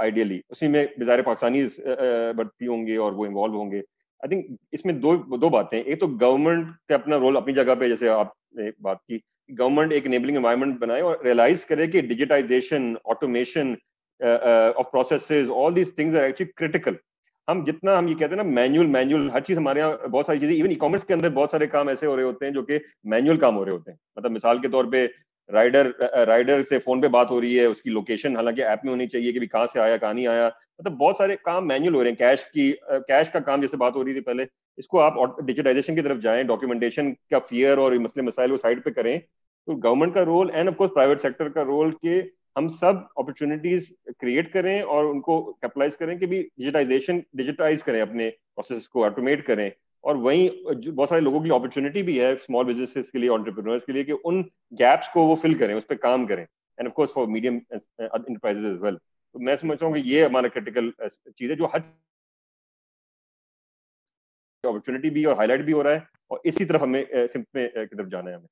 ideally. उसी में बेचारे पाकिस्तानी बढ़ती होंगे और वो इन्वॉल्व होंगे। आई थिंक इसमें दो बातें। एक तो गवर्नमेंट का अपना रोल अपनी जगह पे, जैसे आपने बात की, गवर्नमेंट एक एनेबलिंग एनवायरनमेंट बनाए और रियलाइज करे कि digitisation, automation of processes, all these things are actually critical. हम ये कहते हैं ना मैनुअल हर चीज, हमारे यहाँ बहुत सारी चीजें, इवन ई कॉमर्स के अंदर बहुत सारे काम ऐसे हो रहे होते हैं जो कि मैनुअल काम हो रहे होते हैं। मतलब मिसाल के तौर पे राइडर से फोन पे बात हो रही है, उसकी लोकेशन हालांकि ऐप में होनी चाहिए कि भी कहाँ से आया कहाँ नहीं आया, मतलब बहुत सारे काम मैनुअल हो रहे हैं। कैश का काम जैसे बात हो रही थी पहले, इसको आप डिजिटाइजेशन की तरफ जाएं, डॉक्यूमेंटेशन का फियर और मसले मसाइल वो साइड पे करें। तो गवर्नमेंट का role and of course private sector का रोल कि हम सब अपॉर्चुनिटीज क्रिएट करें और उनको कैपिटलाइज करें कि भी डिजिटाइज करें, अपने प्रोसेस को ऑटोमेट करें। और वहीं बहुत सारे लोगों की अपॉर्चुनिटी भी है स्मॉल बिजनेसेस के लिए, एंटरप्रेन्योर्स के लिए, कि उन गैप्स को वो फिल करें, उस पर काम करें, and of course for medium enterprises as well. तो मैं समझता हूँ कि ये हमारा क्रिटिकल चीज है जो हर अपॉर्चुनिटी भी और हाईलाइट भी हो रहा है, और इसी तरफ हमें सिम्प में की तरफ जाना है हमें।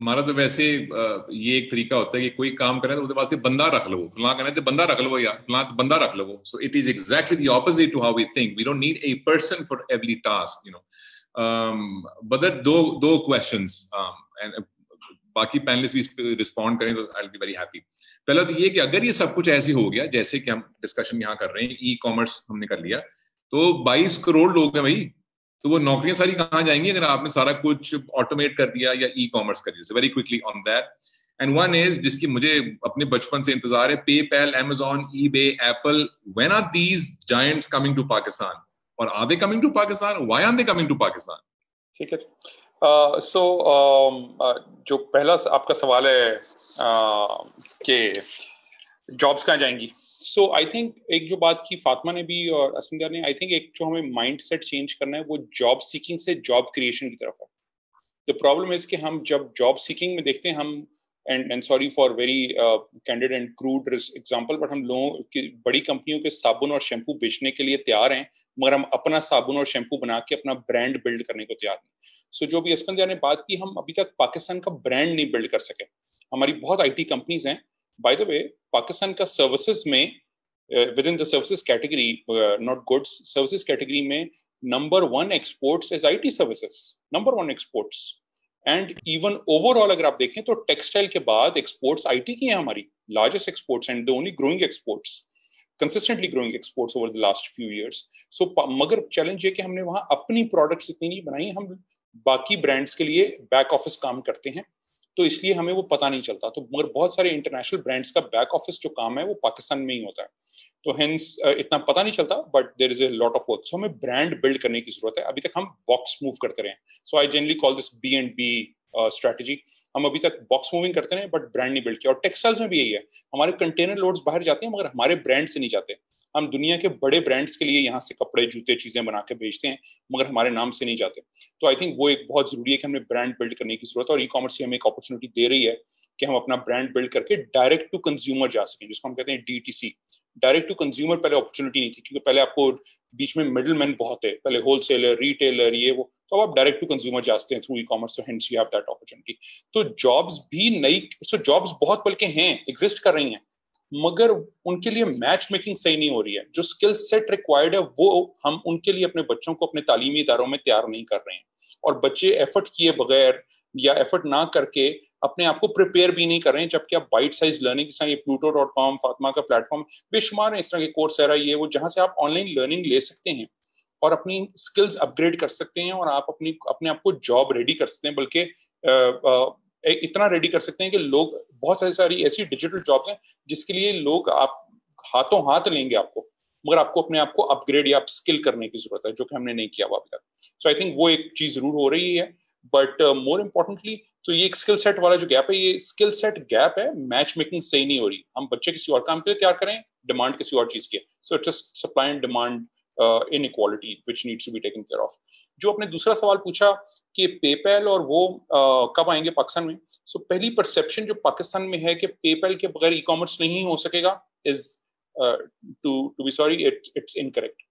हमारा तो वैसे ये एक तरीका होता है कि कोई काम करें तो उसके बाद से बंदा रख लो, फलां करना है तो बंदा रख लो, या फलां बंदा रख लो। So it is exactly the opposite to how we think. We don't need a person for every task, you know. But two questions, and बाकी पैनलिस्ट भी रिस्पॉन्ड करें तो I will be very happy. पहला तो ये कि अगर ये सब कुछ ऐसे हो गया जैसे कि हम डिस्कशन यहाँ कर रहे हैं, ई कॉमर्स हमने कर लिया, तो 22 करोड़ लोग हैं भाई, तो वो नौकरियां सारी कहाँ जाएंगी अगर आपने सारा कुछ ऑटोमेट कर दिया या ई कॉमर्स कर दिया। Very quickly on that, and one is जिसकी मुझे अपने बचपन से इंतजार है, PayPal, Amazon, eBay, Apple. When are these giants coming to Pakistan, और are they coming to Pakistan? Why are they coming to Pakistan? ठीक है। जो पहला आपका सवाल है कि जॉब्स कहाँ जाएंगी, सो आई थिंक एक जो बात की फातिमा ने भी और अस्मिता ने, आई थिंक एक जो हमें माइंडसेट चेंज करना है वो जॉब सीकिंग से जॉब क्रिएशन की तरफ है। द प्रॉब्लम इज कि हम जब जॉब सीकिंग में देखते हैं, हम and sorry for very candid and crude example, but हम लोगों की बड़ी कंपनियों के साबुन और शैम्पू बेचने के लिए तैयार हैं, मगर हम अपना साबुन और शैम्पू बना के अपना ब्रांड बिल्ड करने को तैयार नहीं। सो जो भी अस्मिता ने बात की, हम अभी तक पाकिस्तान का ब्रांड नहीं बिल्ड कर सके। हमारी बहुत IT कंपनीज हैं, बाय द वे पाकिस्तान का सर्विसेज में within the services category, not goods, services category में number 1 exports is IT services, number 1 exports. And even overall अगर आप देखें तो टेक्सटाइल के बाद एक्सपोर्ट्स IT की हैं हमारी largest exports and the only growing exports, consistently growing exports over the last few years. So मगर चैलेंज ये कि हमने वहां अपनी प्रोडक्ट्स इतनी नहीं बनाई, हम बाकी ब्रांड्स के लिए बैक ऑफिस काम करते हैं, तो इसलिए हमें वो पता नहीं चलता। तो मगर बहुत सारे इंटरनेशनल ब्रांड्स का बैक ऑफिस जो काम है वो पाकिस्तान में ही होता है, तो हेंस इतना पता नहीं चलता, but there is a lot of work. So हमें ब्रांड बिल्ड करने की जरूरत है। अभी तक हम बॉक्स मूव करते रहे, so I generally call this B&B strategy. हम अभी तक बॉक्स मूविंग करते रहे बट ब्रांड नहीं बिल्ड किया। और टेक्सटाइल्स में भी यही है, हमारे कंटेनर लोड्स बाहर जाते हैं मगर हमारे ब्रांड से नहीं जाते। हम दुनिया के बड़े ब्रांड्स के लिए यहाँ से कपड़े, जूते, चीजें बना के बेचते हैं मगर हमारे नाम से नहीं जाते। तो आई थिंक वो एक बहुत जरूरी है कि हमें ब्रांड बिल्ड करने की जरूरत है, और ई कॉमर्स हमें एक अपॉर्चुनिटी दे रही है कि हम अपना ब्रांड बिल्ड करके डायरेक्ट टू कंज्यूमर जा सकें, जिसको हम कहते हैं DTC, डायरेक्ट टू कंज्यूमर। पहले अपॉर्चुनिटी नहीं थी क्योंकि पहले आपको बीच में मिडिल मैन बहुत है, पहले होलसेलर, रिटेलर, ये वो, तो अब आप डायरेक्ट टू कंज्यूमर जाते हैं through e commerce, so hence you have that opportunity. तो जॉब्स भी नई, सो जॉब्स बहुत बल्कि हैं, एग्जिस्ट कर रही हैं, मगर उनके लिए मैच मेकिंग सही नहीं हो रही है। जो स्किल सेट रिक्वायर्ड है वो हम उनके लिए अपने बच्चों को अपने तालीमी इदारों में तैयार नहीं कर रहे हैं, और बच्चे एफर्ट किए बगैर या एफर्ट ना करके अपने आप को प्रिपेयर भी नहीं कर रहे हैं। जबकि आप बाइट साइज लर्निंग, जैसा ये Pluto.com, फातिमा का प्लेटफॉर्म, बेशुमार है इस तरह के कोर्स है, ये वो, जहां से आप ऑनलाइन लर्निंग ले सकते हैं और अपनी स्किल्स अपग्रेड कर सकते हैं, और आप अपने आप को जॉब रेडी कर सकते हैं, बल्कि इतना रेडी कर सकते हैं कि लोग, बहुत सारी ऐसी डिजिटल जॉब्स हैं जिसके लिए लोग आप हाथों हाथ लेंगे आपको, मगर आपको अपने आप को अपग्रेड या स्किल करने की जरूरत है, जो कि हमने नहीं किया हुआ अभी तक। सो आई थिंक वो एक चीज जरूर हो रही है, बट मोर इम्पोर्टेंटली तो ये एक स्किल सेट वाला जो गैप है, ये स्किल सेट गैप है, मैच मेकिंग सही नहीं हो रही। हम बच्चे किसी और काम के लिए तैयार करें, डिमांड किसी और चीज की है। So it's just supply and demand inequality which needs to be taken care of. जो आपने दूसरा सवाल पूछा कि पेपैल और वो कब आएंगे पाकिस्तान में, सो पहली परसेप्शन जो पाकिस्तान में है कि पेपैल के बगैर ई कॉमर्स नहीं हो सकेगा is to be sorry, it's incorrect.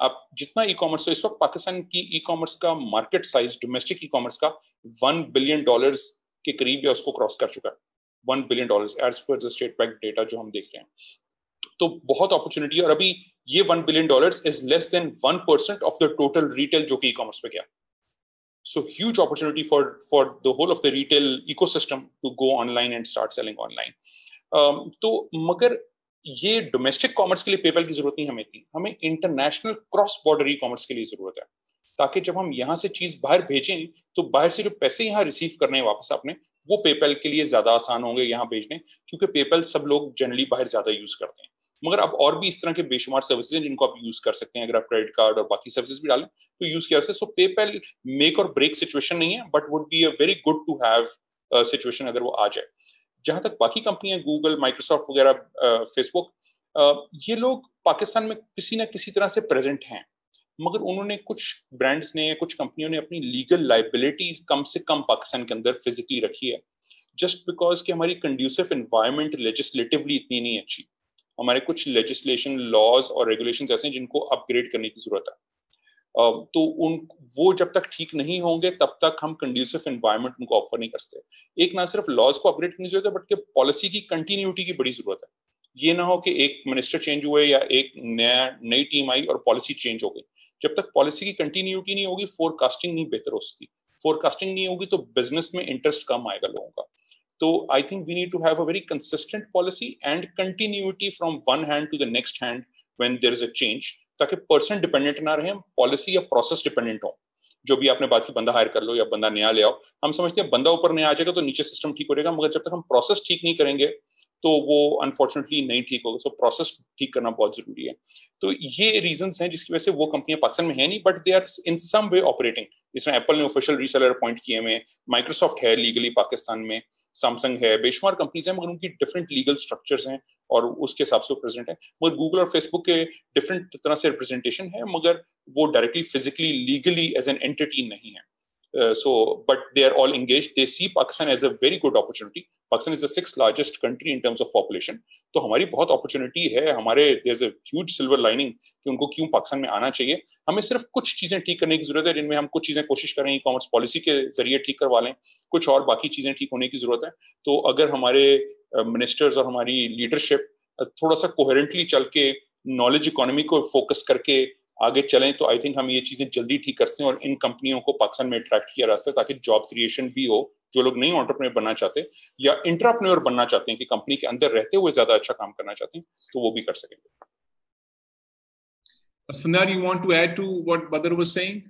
आप जितना ई कॉमर्स, इस वक्त पाकिस्तान की ई कॉमर्स का market size domestic e-commerce का $1 बिलियन के करीब या उसको क्रॉस कर चुका है, $1 billion as per the state Bank data जो हम देख रहे हैं। तो बहुत अपॉर्चुनिटी है, और अभी ये $1 billion is less than 1% of the total retail जो कि ई कॉमर्स पे गया। So huge opportunity for the whole of the retail ecosystem to go online and start selling online. तो मगर ये डोमेस्टिक कॉमर्स के लिए पेपैल की जरूरत नहीं हमें थी, हमें international cross border e commerce के लिए जरूरत है, ताकि जब हम यहाँ से चीज बाहर भेजें तो बाहर से जो पैसे यहाँ रिसीव करने हैं वापस आपने, वो पेपैल के लिए ज्यादा आसान होंगे यहाँ भेजने, क्योंकि पेपैल सब लोग जनरली बाहर ज्यादा यूज करते हैं। मगर अब और भी इस तरह के बेशुमार सर्विसेज हैं जिनको आप यूज कर सकते हैं, अगर आप क्रेडिट कार्ड और बाकी सर्विसेज भी डालें तो यूज किया जा सकता है। सो पेपैल मेक और ब्रेक सिचुएशन नहीं है, but would be a very good to have situation अगर वो आ जाए। जहां तक बाकी कंपनियां, गूगल, माइक्रोसॉफ्ट वगैरह, फेसबुक, ये लोग पाकिस्तान में किसी ना किसी तरह से प्रेजेंट हैं, मगर उन्होंने, कुछ ब्रांड्स ने, कुछ कंपनियों ने अपनी लीगल लाइबिलिटी कम से कम पाकिस्तान के अंदर फिजिकली रखी है, जस्ट बिकॉज कि हमारी कंड्यूसिव एनवायरनमेंट लेजिस्लेटिवली इतनी नहीं अच्छी। हमारे कुछ लेजिस्लेशन, लॉज और रेगुलेशंस ऐसे हैं जिनको अपग्रेड करने की जरूरत है। तो वो जब तक ठीक नहीं होंगे तब तक हम कंड्यूसिव एनवायरनमेंट उनको ऑफर नहीं कर सकते। एक ना सिर्फ लॉज को अपग्रेड करने की जरूरत है, बल्कि पॉलिसी की कंटिन्यूटी की बड़ी जरूरत है। ये ना हो कि एक मिनिस्टर चेंज हुए या एक नई टीम आई और पॉलिसी चेंज हो गई। जब तक पॉलिसी की कंटिन्यूटी नहीं होगी, फोरकास्टिंग नहीं बेहतर हो सकती। फोरकास्टिंग नहीं होगी तो बिजनेस में इंटरेस्ट कम आएगा लोगों का। तो I think we need to have a very consistent policy and continuity from one hand to the next hand when there is a change, ताकि पर्सन डिपेंडेंट ना रहे, पॉलिसी या प्रोसेस डिपेंडेंट हो। जो भी आपने बात की, बंदा हायर कर लो या बंदा नया ले आओ, हम समझते हैं बंदा ऊपर नया आ जाएगा तो नीचे सिस्टम ठीक हो जाएगा, मगर जब तक हम प्रोसेस ठीक नहीं करेंगे तो वो अनफॉर्चुनेटली नहीं ठीक होगा। सो प्रोसेस ठीक करना बहुत जरूरी है। तो ये रीजंस हैं जिसकी वजह से वो कंपनियां पाकिस्तान में है नहीं, but they are in some way operating. जिसमें एप्पल ने ऑफिशियल रीसेलर अपॉइंट किए हुए, माइक्रोसॉफ्ट है लीगली पाकिस्तान में, सैमसंग है, बेशुमार कंपनीज हैं, मगर उनकी डिफरेंट लीगल स्ट्रक्चर्स हैं और उसके हिसाब से वो प्रेजेंट है। मगर गूगल और फेसबुक के डिफरेंट तरह से रिप्रेजेंटेशन है, मगर वो directly physically legally as an entity नहीं है। But they are all engaged. They see Pakistan as a very good opportunity. Pakistan is the 6th largest country in terms of population. तो हमारी बहुत opportunity है, हमारे there's a huge silver lining कि उनको क्यों पाकिस्तान में आना चाहिए। हमें सिर्फ कुछ चीजें ठीक करने की जरूरत है, जिनमें हम कुछ चीजें कोशिश करें ई-कॉमर्स पॉलिसी के जरिए ठीक करवा लें, कुछ और बाकी चीजें ठीक होने की जरूरत है। तो अगर हमारे मिनिस्टर्स और हमारी लीडरशिप थोड़ा सा कोहेरेंटली चल के नॉलेज इकोनॉमी को फोकस करके आगे चलें, तो आई थिंक हम ये चीजें जल्दी ठीक कर सकते हैं और इन कंपनियों को पाकिस्तान में अट्रैक्ट किया जा सकता है, ताकि जॉब क्रिएशन भी हो। जो लोग नई एंटरप्रेन्योर बनना चाहते हैं या इंट्राप्रेन्योर बनना चाहते हैं कि कंपनी के अंदर रहते हुए ज्यादा अच्छा काम करना चाहते हैं, तो वो भी कर सकेंगे। Asfandiyar, you want to add to what Badr was saying?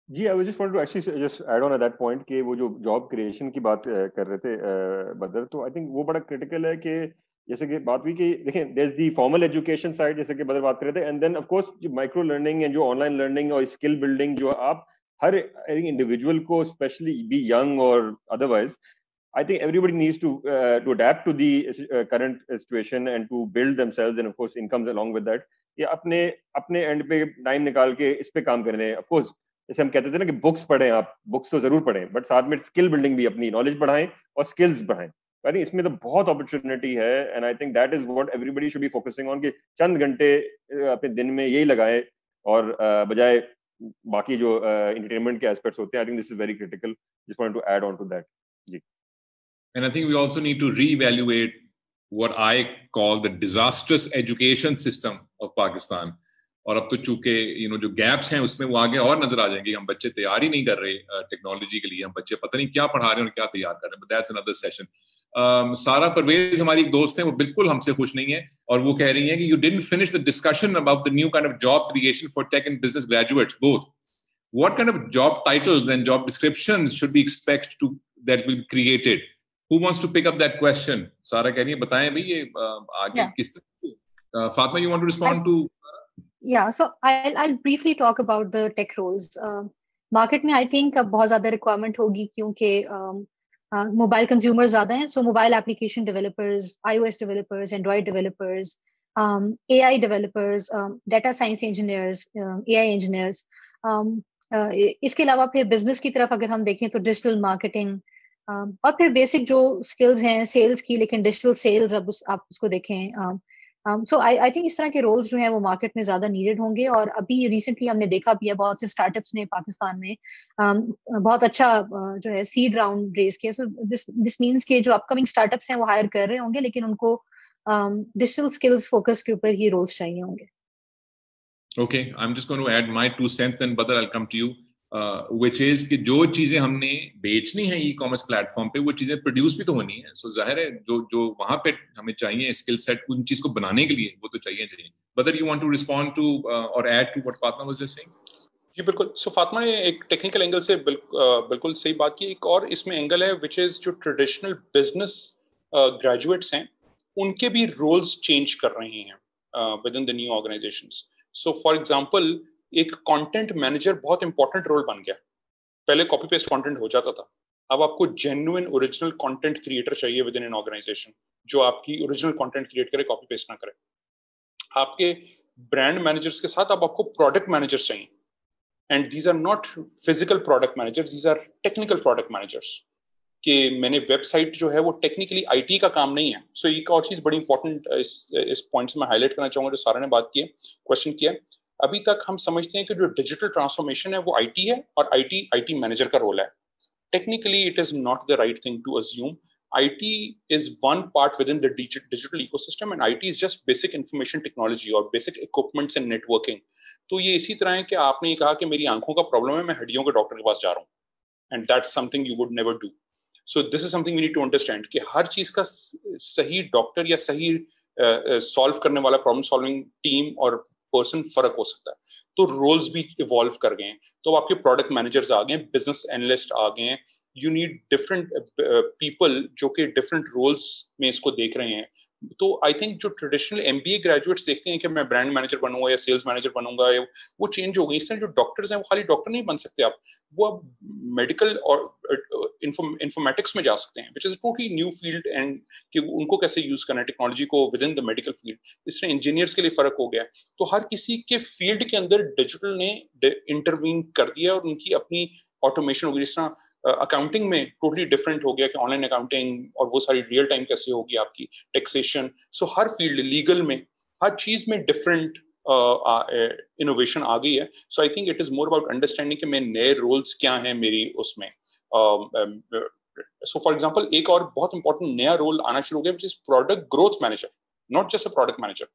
Ji, I just want to actually just add on at that point कि वो जो जॉब क्रिएशन की बात कर रहे थे बदर, तो आई थिंक वो बड़ा क्रिटिकल है कि जैसे कि बात हुई कि देखें, there is the formal education side, जैसे कि बदर बात कर रहे थे, एंड देन ऑफ कोर्स जो माइक्रो लर्निंग एंड जो ऑनलाइन लर्निंग और स्किल बिल्डिंग, जो आप हर इंडिविजुअल को, स्पेशली बी यंग और otherwise, I think everybody needs to adapt to the current situation and to build themselves, and of course income along with that. ये अपने and पे time निकाल के इस पे काम करने हैं। ऑफ कोर्स जैसे हम कहते थे ना कि बुक्स पढ़ें, आप बुक्स तो जरूर पढ़ें, बट साथ में स्किल बिल्डिंग भी, अपनी नॉलेज बढ़ाएं और स्किल्स बढ़ाएं। आई थिंक इसमें तो बहुत अपॉर्चुनिटी है, and I think that is what everybody should be focusing on, कि चंद घंटे अपने दिन में यही लगाएं और बजाय बाकी जो एंटरटेनमेंट के एस्पेक्ट्स होते हैं। I think this is very critical. Just want to add on to that. जी। And I think we also need to reevaluate what I call the disastrous education system of Pakistan. और अब तो चूंकि जो gaps हैं उसमें वो आगे और नजर आ जाएंगे। हम बच्चे तैयार ही नहीं कर रहे टेक्नोलॉजी के लिए, हम बच्चे पता नहीं क्या पढ़ा रहे हैं और क्या तैयार कर रहे हैं, बट दैट्स अनदर सेशन। सारा परवेज हमारी एक दोस्त हैं, वो बिल्कुल हमसे खुश नहीं है और वो कह रही हैं कि you didn't finish the discussion about the new kind of job creation for tech and business graduates both. What kind of job titles and job descriptions should we expect that will be created? Who wants to pick up that question? Sara, can you बताएं भाई ये आगे किस तरह? Fatma, you want to respond to? Yeah, so I'll briefly talk about the tech roles. Market में I think अब बहुत ज़्यादा requirement होगी, क्योंकि mobile consumers ज़्यादा हैं, so mobile application developers, iOS developers, Android developers, AI developers, data science engineers, AI engineers. इसके अलावा फिर business की तरफ अगर हम देखें तो digital marketing, और फिर बेसिक जो स्किल्स हैं सेल्स की, लेकिन डिजिटल सेल्स अब आप उसको देखें। सो आई थिंक इस तरह के रोल्स जो हैं वो मार्केट में ज्यादा नीडेड होंगे। और अभी रिसेंटली हमने देखा भी है, बहुत से स्टार्टअप्स ने पाकिस्तान में बहुत अच्छा जो है सीड राउंड रेज किया। सो दिस मीन्स के जो अपकमिंग स्टार्टअप्स हैं वो हायर कर रहे होंगे, लेकिन उनको डिजिटल स्किल्स फोकस के ऊपर ही रोल्स चाहिए होंगे। Okay, I'm just going to add my 2 cents, then Badr, I'll come to you. which is कि जो चीजें हमने बेचनी है ई कॉमर्स प्लेटफॉर्म पे वो चीजें प्रोड्यूस भी तो होनी है. सो जाहिर है जो वहां पे हमें चाहिए स्किल सेट उन चीज को बनाने के लिए वो तो चाहिए. Whether you want to respond to or add to what Fatma was just saying? जी बिल्कुल. सो फातिमा ने एक टेक्निकल एंगल से बिल्कुल सही बात की. एक और इसमें एंगल है विच इज जो ट्रेडिशनल बिजनेस ग्रेजुएट्स हैं उनके भी रोल्स चेंज कर रहे हैं with in the new organisations. So for example एक कंटेंट मैनेजर बहुत इंपॉर्टेंट रोल बन गया. पहले कॉपी पेस्ट कंटेंट हो जाता था. अब आपको जेन्युइन ओरिजिनल कंटेंट क्रिएटर चाहिए विद इन एन ऑर्गेनाइजेशन जो आपकी ओरिजिनल कंटेंट क्रिएट करे, कॉपी पेस्ट ना करे. आपके ब्रांड मैनेजर्स के साथ अब आपको प्रोडक्ट मैनेजर्स चाहिए. And these are not physical product managers, these are technical product managers. कि मैंने वेबसाइट जो है वो टेक्निकली आईटी का काम नहीं है. सो एक और चीज बड़ी इंपॉर्टेंट इस पॉइंट से मैं हाईलाइट करना चाहूंगा जो सारा ने बात की है, क्वेश्चन किया. अभी तक हम समझते हैं कि जो डिजिटल ट्रांसफॉर्मेशन है वो आईटी है और आईटी मैनेजर का रोल है. Technically it is not the right thing to assume. IT is one part within the digital ecosystem and IT is just basic information technology or basic equipments and networking. तो ये इसी तरह है कि आपने ये कहा कि मेरी आंखों का प्रॉब्लम है, मैं हड्डियों के डॉक्टर के पास जा रहा हूँ. And that's something you would never do. So this is something we need to understand कि हर चीज का सही डॉक्टर या सही सॉल्व करने वाला प्रॉब्लम सॉल्विंग टीम और पर्सन फर्क हो सकता है. तो रोल्स भी इवॉल्व कर गए हैं. तो आपके प्रोडक्ट मैनेजर्स आ गए, बिजनेस एनालिस्ट आ गए हैं. You need different people जो कि different roles में इसको देख रहे हैं. तो I think जो traditional MBA graduates देखते हैं कि मैं brand manager बनूंगा या sales manager बनूंगा, वो change हो गई. इस तरह जो doctors हैं वो खाली doctor नहीं बन सकते आप, वो अब medical और informatics में जा सकते हैं, which is a totally new field. and कि उनको कैसे use करना है टेक्नोलॉजी को within the medical field. इसमें engineers के लिए फर्क हो गया. तो हर किसी के field के अंदर digital ने intervene कर दिया और उनकी अपनी automation हो गई. जिस तरह अकाउंटिंग में टोटली डिफरेंट हो गया कि ऑनलाइन अकाउंटिंग और वो सारी रियल टाइम कैसे होगी आपकी टैक्सेशन. सो हर फील्ड लीगल में हर चीज में डिफरेंट इनोवेशन आ गई है. So I think it is more about understanding कि मैं नए रोल्स क्या हैं मेरी उसमें. सो फॉर एग्जांपल एक और बहुत इंपॉर्टेंट नया रोल आना शुरू हो गया which is product growth manager, not just a product manager.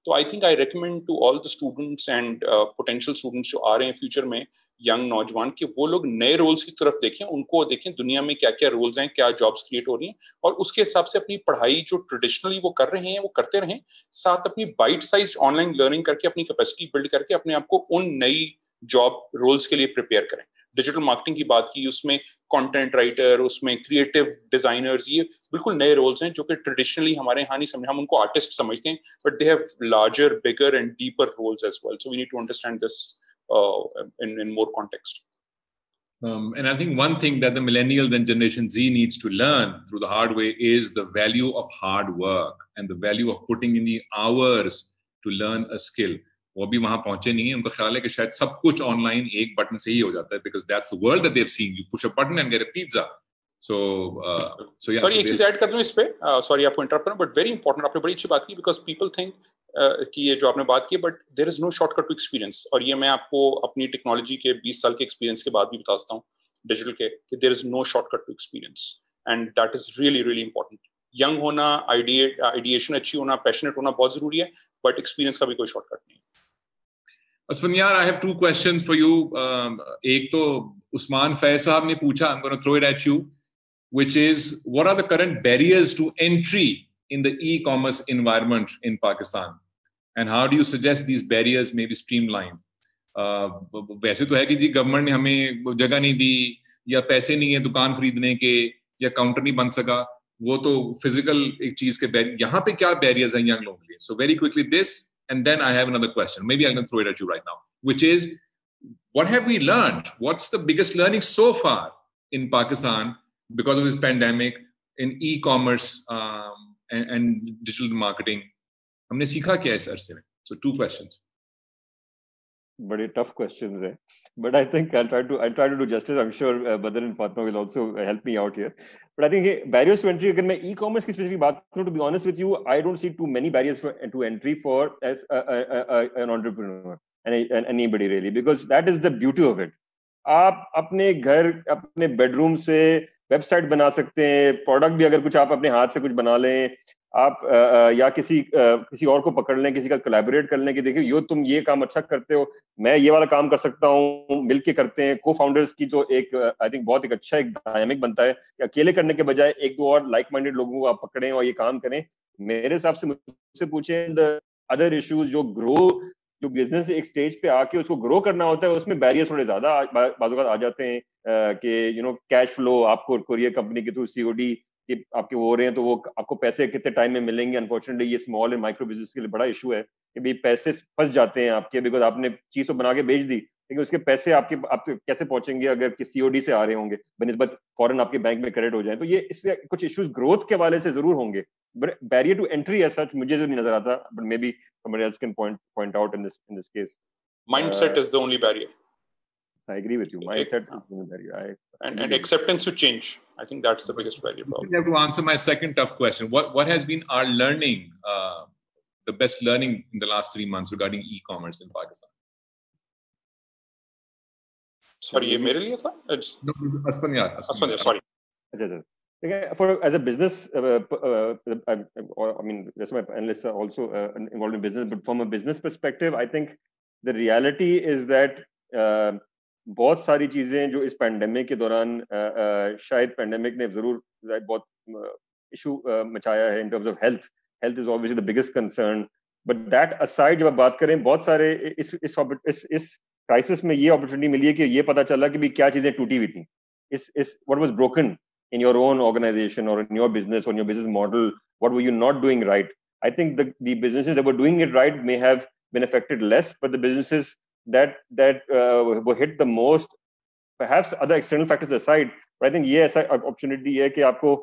तो I think I recommend to all the students and potential students जो आ रहे हैं फ्यूचर में, यंग नौजवान, कि वो लोग नए रोल्स की तरफ देखें, उनको देखें दुनिया में क्या क्या रोल्स हैं, क्या जॉब्स क्रिएट हो रही हैं, और उसके हिसाब से अपनी पढ़ाई जो ट्रेडिशनली वो कर रहे हैं वो करते रहें. साथ अपनी बाइट साइज ऑनलाइन लर्निंग करके अपनी कैपेसिटी बिल्ड करके अपने आप को उन नई जॉब रोल्स के लिए प्रिपेयर करें. डिजिटल मार्केटिंग की बात की, उसमें कंटेंट राइटर, उसमें क्रिएटिव डिजाइनर्स, ये बिल्कुल नए रोल्स हैं जो कि ट्रेडिशनली हमारे यहाँ नहीं समझे. हम उनको आर्टिस्ट समझते हैं, but they have larger, bigger and deeper roles as well. So we need to understand this in more context. And I think one thing that the millennials and Generation Z needs to learn through the hard way is the value of hard work and the value of putting in the hours to learn a skill. वो भी वहां पहुंचे नहीं है. उनका ख्याल है कि शायद सब कुछ ऑनलाइन एक बटन से ही हो जाता है, because that's the world that they've seen. You push a button and get a pizza. So yeah. Sorry, एक चीज ऐड कर दूं इस पे. Sorry आपको इंटरप्ट करना, but very important. आपने बड़ी अच्छी बात की, because people think कि ये जो आपने बात की, but there is no shortcut to experience. और ये मैं आपको अपनी टेक्नोलॉजी के 20 साल के एक्सपीरियंस के बाद भी बता सकता हूँ डिजिटल के, कि there is no shortcut to experience, and that is really really important. Young होना, आइडिएशन अच्छी होना, पैशनेट होना बहुत जरूरी है, बट एक्सपीरियंस का भी कोई शॉर्टकट नहीं. Asfanyar, I have two questions for you. एक तो उस्मान फैज साहब ने पूछा, I'm going to throw it at you, which is, what are the current barriers to entry in the e-commerce environment in Pakistan? And how do you suggest these barriers may be streamlined? वैसे तो है कि जी government ने हमें जगह नहीं दी, या पैसे नहीं है दुकान खरीदने के, या काउंटर नहीं बन सका. वो तो फिजिकल एक चीज के यहाँ पे क्या बैरियर्स हैं यंग लोगों के लिए? So very quickly this, and then I have another question. Maybe I'm going to throw it at you right now, which is, what have we learned? What's the biggest learning so far in Pakistan because of this pandemic in e-commerce and digital marketing? हमने सीखा क्या इस अरसे में? So two questions. Very tough questions, but I think I'll try to do justice. I'm sure Badr and Fatma will also help me out here. But I think barriers to entry, अगर मैं e-commerce की specific बात करूँ, to be honest with you, I don't see too many barriers to entry for as an entrepreneur and anybody really, because that is the beauty of it. आप अपने घर, अपने bedroom से वेबसाइट बना सकते हैं, प्रोडक्ट भी अगर कुछ आप अपने हाथ से कुछ बना लें, आप या किसी और को पकड़ लें, किसी का कोलैबोरेट कर लें कि देखिए तुम ये काम अच्छा करते हो, मैं ये वाला काम कर सकता हूँ, मिलके करते हैं। को फाउंडर्स की तो एक आई थिंक बहुत एक अच्छा एक डायनामिक बनता है कि अकेले करने के बजाय एक दो और लाइक माइंडेड लोगों को आप पकड़ें और ये काम करें। मेरे हिसाब से मुझसे पूछें द अदर इश्यूज जो बिजनेस एक स्टेज पे आके उसको ग्रो करना होता है, उसमें बैरियर थोड़े ज्यादा बाजूकात आ जाते हैं कि कैश फ्लो, आपको कोरियर कंपनी के थ्रू सीओडी कि आपके वो हो रहे हैं तो वो आपको पैसे कितने टाइम में मिलेंगे। अनफॉर्चुनेटली ये स्मॉल एंड माइक्रो बिजनेस के लिए बड़ा इशू है कि भाई पैसे फंस जाते हैं आपके, बिकॉज आपने चीज तो बना के बेच दी, लेकिन उसके पैसे आपके कैसे पहुंचेंगे अगर कि सीओडी से आ रहे होंगे बनिस्बत फॉरन आपके बैंक में क्रेडिट हो जाए। तो ये इससे कुछ इश्यूज ग्रोथ के वाले से जरूर होंगे, but barrier to entry as such मुझे जो नहीं नजर आता, but maybe somebody else can point out in this case. Mindset is the only barrier. I agree with you. Mindset is the only barrier. And acceptance to change. I think that's the biggest barrier problem. You have to answer my second tough question. What has been our learning, the best learning in the last 3 months regarding e-commerce in Pakistan? Sorry, ये मेरे लिए था? No, Asfandiyar, sorry. For as a business, I mean, rest of my analysts are also involved in business, but from a business perspective, I think the reality is that बहुत सारी चीजें जो इस pandemic के दौरान शायद पैंडेमिक ने जरूर बहुत इशू मचाया है इन terms of health is obviously the biggest concern, but that aside जब आप बात करें, बहुत सारे इस क्राइसिस में ये अपॉर्चुनिटी मिली है कि ये पता चला कि भी क्या चीजें टूटी हुई थी, इस what was broken in your own organization or in your business or in your business model. What were you not doing right? I think the businesses that were doing it right may have been affected less, but the businesses that were hit the most, perhaps other external factors aside, but I think ये ऐसा opportunity है कि आपको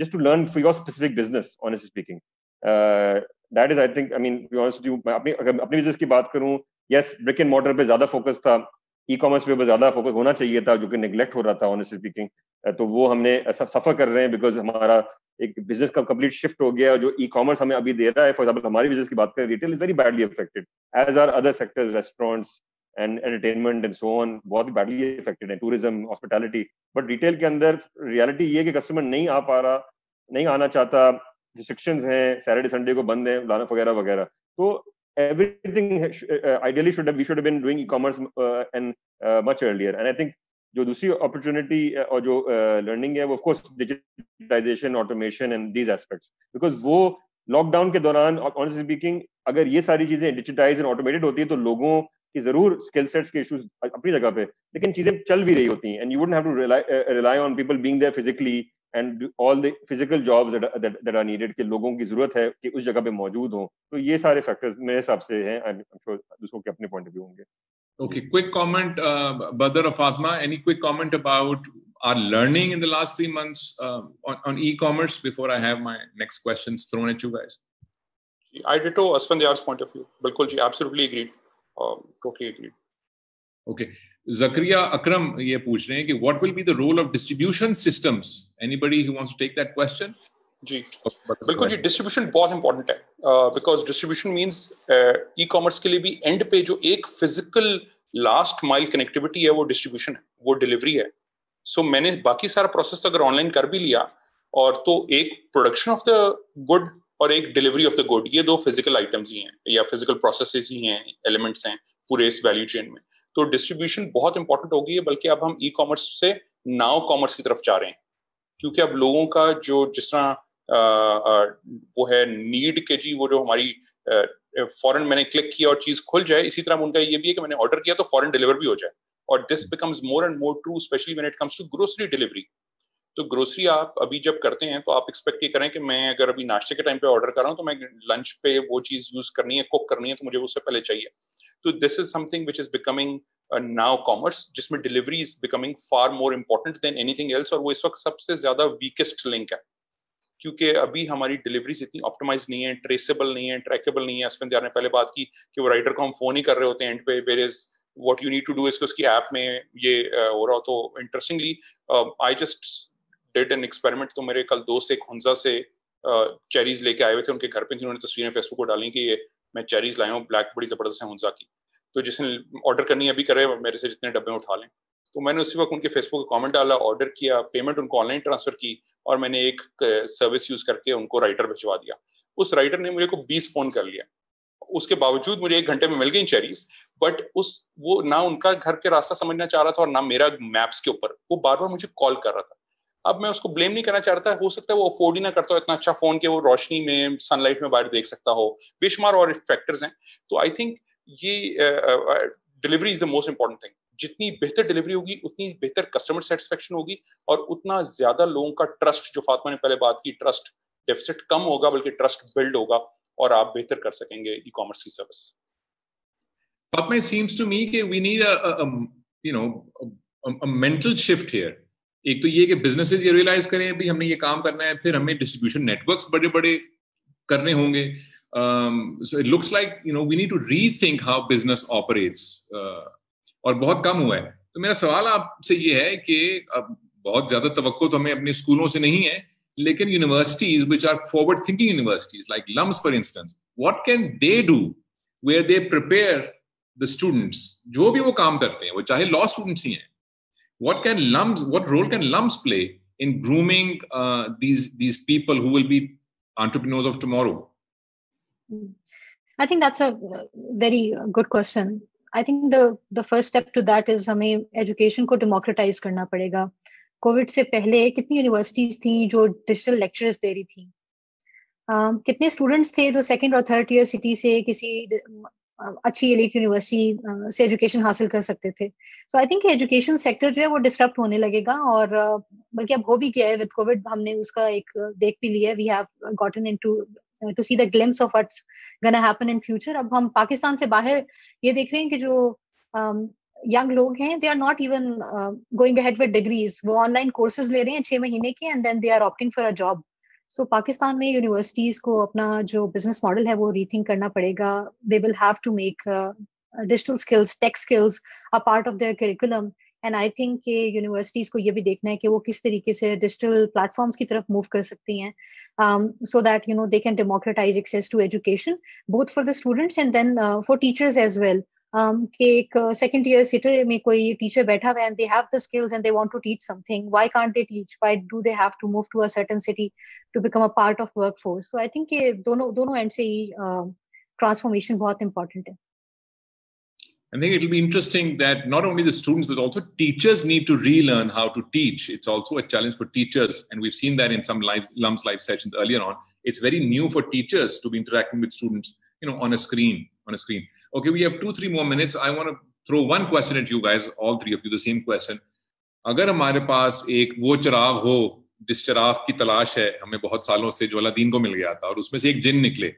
just to learn for your specific business, honestly speaking. That is, I think, I mean, to be honest with you, अपनी business की बात करूँ, yes, brick and mortar पे ज़्यादा focus था, ई-कॉमर्स पे ज्यादा फोकस होना चाहिए था, जो कि नेग्लेक्ट हो रहा था ऑनेस्टली स्पीकिंग। तो वो हमने सफर कर रहे हैं बिकॉज हमारा एक बिजनेस का कंप्लीट शिफ्ट हो गया। जो ई-कॉमर्स हमें अभी दे रहा है, फॉर एग्जांपल हमारी बिजनेस की बात करें, retail is very badly affected, as are other sectors, restaurants and entertainment and so on, बहुत ही बैडली अफेक्टेड है, टूरिज्म, हॉस्पिटैलिटी। बट रिटेल के अंदर रियलिटी ये कि कस्टमर नहीं आ पा रहा, नहीं आना चाहता, रिस्ट्रिक्शंस हैं, सैटरडे संडे को बंद है, वगैरह वगैरह। तो everything ideally we should have been doing e-commerce and much earlier, and I think जो दूसरी opportunity और जो learning है वो of course digitization, automation and these aspects, because वो लॉकडाउन के दौरान honestly speaking अगर ये सारी चीजें digitized and automated होती है तो लोगों की जरूर स्किल सेट्स के इश्यूज अपनी जगह पे, लेकिन चीजें चल भी रही होती हैं, and you wouldn't have to rely on people being there physically and all the physical jobs that are needed कि लोगों की जरूरत है कि उस जगह पे मौजूद हो। तो ये सारे फैक्टर्स मेरे हिसाब से हैं, I'm sure दूसरों के अपने पॉइंट ऑफ व्यू होंगे। Okay, quick comment, Badr or Fatma, any quick comment about our learning in the last 3 months on e-commerce before I have my next questions thrown at you guys? I ditto Asfandiyar's point of view. बिल्कुल जी, absolutely agreed, totally agreed. Okay. Zakaria Akram ये पूछ रहे हैं कि what will be the role of distribution systems? Anybody who wants to take that question? जी बिल्कुल जी, distribution बहुत important है, because distribution means E commerce के लिए भी एंड पे जो एक फिजिकल लास्ट माइल कनेक्टिविटी है वो डिस्ट्रीब्यूशन है, वो डिलीवरी है। सो मैंने बाकी सारा प्रोसेस अगर ऑनलाइन कर भी लिया, और तो एक प्रोडक्शन ऑफ द गुड और एक डिलीवरी ऑफ द गुड, ये दो फिजिकल आइटम्स ही हैं या फिजिकल प्रोसेसेस ही हैं, एलिमेंट्स हैं पूरे इस वैल्यू चेन में। तो डिस्ट्रीब्यूशन बहुत इंपॉर्टेंट हो गई है, बल्कि अब हम ई कॉमर्स से नाउ कॉमर्स की तरफ जा रहे हैं, क्योंकि अब लोगों का जो जिस तरह वो है नीड के जी, वो जो हमारी फॉरेन मैंने क्लिक किया और चीज खुल जाए, इसी तरह उनका ये भी है कि मैंने ऑर्डर किया तो फॉरेन डिलीवर भी हो जाए। और this becomes more and more true, specially when it comes to grocery delivery. तो ग्रोसरी आप अभी जब करते हैं तो आप एक्सपेक्ट ये करें कि मैं अगर अभी नाश्ते के टाइम पे ऑर्डर कर रहा हूँ तो मैं लंच पे वो चीज यूज करनी है, कुक करनी है, तो मुझे उससे पहले चाहिए। तो this is something which is becoming now commerce, जिसमें delivery is becoming far more important than anything else, और वो इस वक्त सबसे ज्यादा वीकेस्ट लिंक है, क्योंकि अभी हमारी डिलीवरीज इतनी ऑप्टिमाइज नहीं है, ट्रेसेबल नहीं है, ट्रैकेबल नहीं है। असफंदियार ने पहले बात की कि वो राइडर को हम फोन ही कर रहे होते हैं and pay, where is what you need to do, इसको उसकी ऐप में ये हो रहा हो। तो interestingly I just did an experiment, तो मेरे कल दोस्त एक हुंजा से चेरीज लेके आए हुए थे, उनके घर पे थी, उन्होंने तस्वीरें फेसबुक पर डाली कि ये मैं चेरीज लाया हूँ ब्लैक, बड़ी जबरदस्त है हुंजा की, तो जिसने ऑर्डर करनी अभी करे मेरे से जितने डब्बे उठा लें। तो मैंने उसी वक्त उनके फेसबुक पे कमेंट डाला, ऑर्डर किया, पेमेंट उनको ऑनलाइन ट्रांसफर की और मैंने एक सर्विस यूज करके उनको राइटर भिजवा दिया। उस राइटर ने मुझे को 20 फोन कर लिया, उसके बावजूद मुझे 1 घंटे में मिल गई चेरीज, बट वो ना उनका घर के रास्ता समझना चाह रहा था और ना मेरा मैप्स के ऊपर, वो बार बार मुझे कॉल कर रहा था। अब मैं उसको ब्लेम नहीं करना चाहता, हो सकता है वो अफोर्ड ही ना करता हो इतना अच्छा फोन के वो रोशनी में सनलाइट में बाहर देख सकता हो, बेशुमार और फैक्टर्स हैं। तो आई थिंक ये delivery is the most important thing. जितनी बेहतर डिलीवरी होगी उतनी बेहतर कस्टमर सेटिस्फेक्शन होगी और उतना ज्यादा लोगों का ट्रस्ट, जो फातिमा ने पहले बात की, ट्रस्ट डेफिसिट कम होगा बल्कि ट्रस्ट बिल्ड होगा और आप बेहतर कर सकेंगे ई कॉमर्स की service. Fatma, it seems to me that we need a mental shift here. एक तो ये कि बिजनेसेस ये रियलाइज करें भी हमने ये काम करना है, फिर हमें डिस्ट्रीब्यूशन नेटवर्क्स बड़े बड़े करने होंगे. So it looks like we need to rethink how business operates. और बहुत कम हुआ है. तो मेरा सवाल आपसे ये है कि बहुत ज्यादा तवक्को तो हमें अपने स्कूलों से नहीं है, लेकिन universities which are forward thinking universities like LUMS for instance, what can they do where they prepare the students, जो भी वो काम करते हैं, वो चाहे लॉ स्टूडेंट्स ही हैं, what role can LUMS play in grooming these people who will be entrepreneurs of tomorrow? I think that's a very good question. I think the first step to that is हमें education को democratize करना पड़ेगा. Covid से पहले कितनी universities थी जो digital lectures दे रही थी, कितने स्टूडेंट्स थे जो 2nd और 3rd ईयर सिटी से किसी अच्छी एलीट यूनिवर्सिटी से एजुकेशन हासिल कर सकते थे. तो आई थिंक एजुकेशन सेक्टर जो है वो डिस्टर्ब होने लगेगा और बल्कि अब हो भी गया है विद कोविड. हमने उसका एक देख भी लिया. We have gotten into to see the glimpse of what's gonna happen in future. अब हम पाकिस्तान से बाहर ये देख रहे हैं कि जो यंग लोग हैं, they are not even going ahead with degrees. वो ऑनलाइन कोर्सेज ले रहे हैं 6 महीने के and then they are opting for a job. So Pakistan में यूनिवर्सिटीज को अपना जो बिजनेस मॉडल है वो रीथिंक करना पड़ेगा. They will have to make digital skills, tech skills a part of their curriculum. And I think कि यूनिवर्सिटीज को ये भी देखना है कि वो किस तरीके से डिजिटल प्लेटफॉर्म्स की तरफ मूव कर सकती हैं, so that they can democratize access to education both for the students and then for teachers as well. कि एक 2nd ईयर सिटी में कोई टीचर बैठा हुआ है and they have the skills and they want to teach something, why can't they teach? Why do they have to move to a certain city to become a part of workforce? So I think कि दोनों and से ही transformation बहुत important है. I think it will be interesting that not only the students but also teachers need to relearn how to teach. It's also a challenge for teachers, and we've seen that in some LUMS live sessions earlier on. It's very new for teachers to be interacting with students, on a screen. Okay, we have 2-3 more minutes. I want to throw one question at you guys, all three of you, the same question. अगर हमारे पास एक वो चिराग हो जिस चिराग की तलाश है हमें बहुत सालों से, जो अलादीन को मिल गया था, और उसमें से एक जिन निकले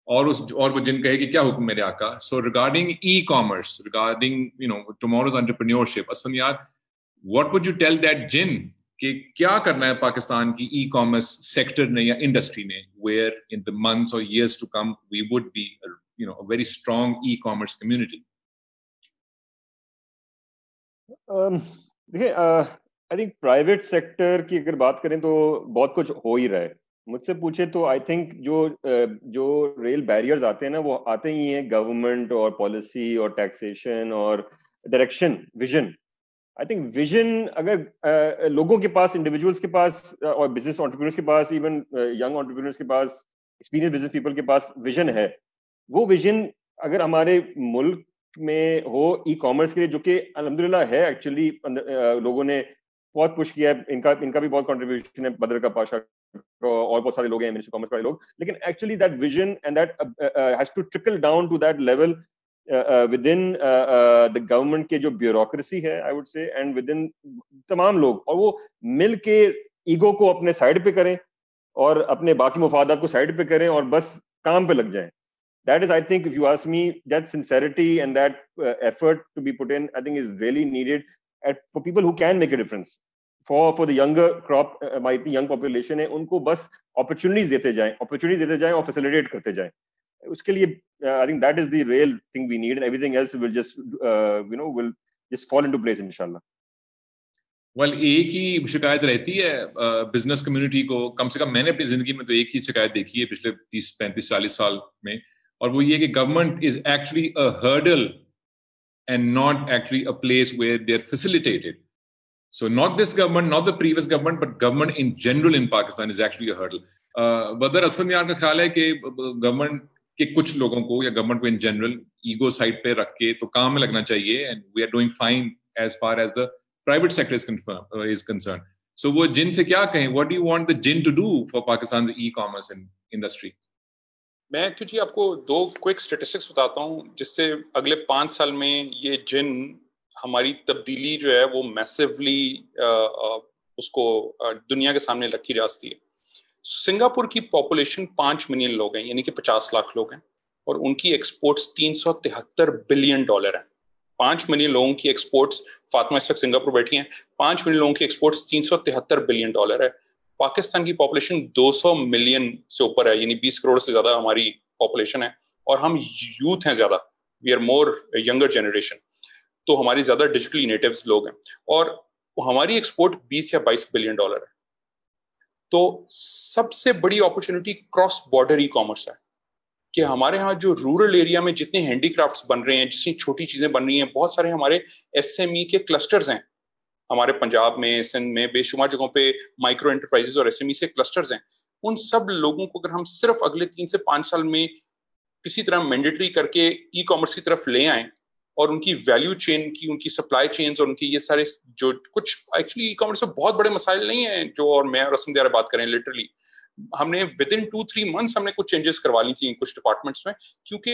और वो जिन कहे कि क्या हुक्म मेरे आका. So regarding e-commerce, regarding tomorrow's entrepreneurship, Asfaniyar, what would you tell that jinn कि क्या करना है पाकिस्तान की e-commerce sector ने या industry ने, where in the months or years to come we would be a very strong e-commerce community? देखिए, I think private sector की अगर बात करें तो बहुत कुछ हो ही रहा है. मुझसे पूछे तो आई थिंक जो रेल बैरियर्स आते हैं ना, वो आते ही हैं गवर्नमेंट और पॉलिसी और टैक्सेशन और direction, vision. I think vision अगर लोगों के पास, इंडिविजुअल्स के पास और बिजनेस एंटरप्रेन्योर्स के पास, इवन यंग एंटरप्रेन्योर्स के पास, एक्सपीरियंस बिजनेस पीपल के पास विजन है, वो विजन अगर हमारे मुल्क में हो ई कॉमर्स के लिए, जो कि अल्हम्दुलिल्लाह है, एक्चुअली लोगों ने बहुत पुश किया है, इनका भी बहुत कंट्रीब्यूशन है, बदर का पाशा और बहुत सारे लोग हैं मिनिस्ट्री कॉमर्स वाले लोग. लेकिन actually that vision and that has to trickle down to that level within the government के जो ब्यूरोक्रेसी है, I would say, and within तमाम लोग, और वो मिल के ईगो को अपने साइड पे करें और अपने बाकी मुफादात को साइड पे करें और बस काम पे लग जाएं. That is, I think, if you ask me, that sincerity and that effort to be put in, I think, is really needed for people who can make a difference. For the younger crop, my young population है, उनको बस opportunities देते जाएं और facilitate करते जाएं. उसके लिए, I think that is the real thing we need, and everything else will just, will just fall into place, inshallah. Well, एक ही शिकायत रहती है बिजनेस कम्युनिटी को, कम से कम मैंने अपनी जिंदगी में तो एक ही शिकायत देखी है पिछले 30, 35, 40 साल में, और वो ये कि government is actually a hurdle and not actually a place where they're facilitated. So not this government, not the previous government, but government in general in Pakistan is actually a hurdle. बदर असफंदियार का ख्याल है कि government के कुछ लोगों को या गवर्नमेंट को इन जनरल ईगो साइड पे रख के तो काम में लगना चाहिए, and we are doing fine as far as the private sector is concern. So वो जिन से क्या कहें, what do you want the जिन to do for Pakistan e-commerce industry? मैं तो जी आपको 2 क्विक स्टैटिस्टिक्स बताता हूँ जिससे अगले 5 साल में ये जिन हमारी तब्दीली जो है वो मैसिवली उसको दुनिया के सामने रखी जा सकती है. सिंगापुर की पॉपुलेशन 5 मिलियन लोग हैं, यानी कि 50 लाख लोग हैं, और उनकी एक्सपोर्ट्स $373 बिलियन हैं. 5 मिलियन लोगों की एक्सपोर्ट्स, फातिमा इस वक्त सिंगापुर बैठी हैं, 5 मिलियन लोगों की एक्सपोर्ट्स $373 बिलियन है. पाकिस्तान की पॉपुलेशन 200 मिलियन से ऊपर है, यानी 20 करोड़ से ज्यादा हमारी पॉपुलेशन है, और हम यूथ हैं ज्यादा, we are more younger generation, तो हमारी ज्यादा डिजिटली नेटिव्स लोग हैं, और हमारी एक्सपोर्ट 20 या 22 बिलियन डॉलर है. तो सबसे बड़ी opportunity cross border e commerce है कि हमारे यहाँ जो रूरल एरिया में जितने हैंडीक्राफ्ट्स बन रहे हैं, जितनी छोटी चीजें बन रही हैं, बहुत सारे हमारे SME के क्लस्टर्स हैं हमारे पंजाब में, सिंध में, बेशुमार जगहों पे माइक्रो एंटरप्राइजेस और SME से क्लस्टर्स हैं. उन सब लोगों को अगर हम सिर्फ अगले 3 से 5 साल में किसी तरह मैंडेटरी करके ई कॉमर्स की तरफ ले आए और उनकी वैल्यू चेन की, उनकी सप्लाई चेन्स और उनकी ये सारे जो कुछ एक्चुअली ई कॉमर्स में बहुत बड़े मसाइल नहीं है जो, और मैं और असम बात करें, लिटरली हमने विद इन 2-3 मंथ्स हमने कुछ चेंजेस करवा ली थी कुछ डिपार्टमेंट्स में, क्योंकि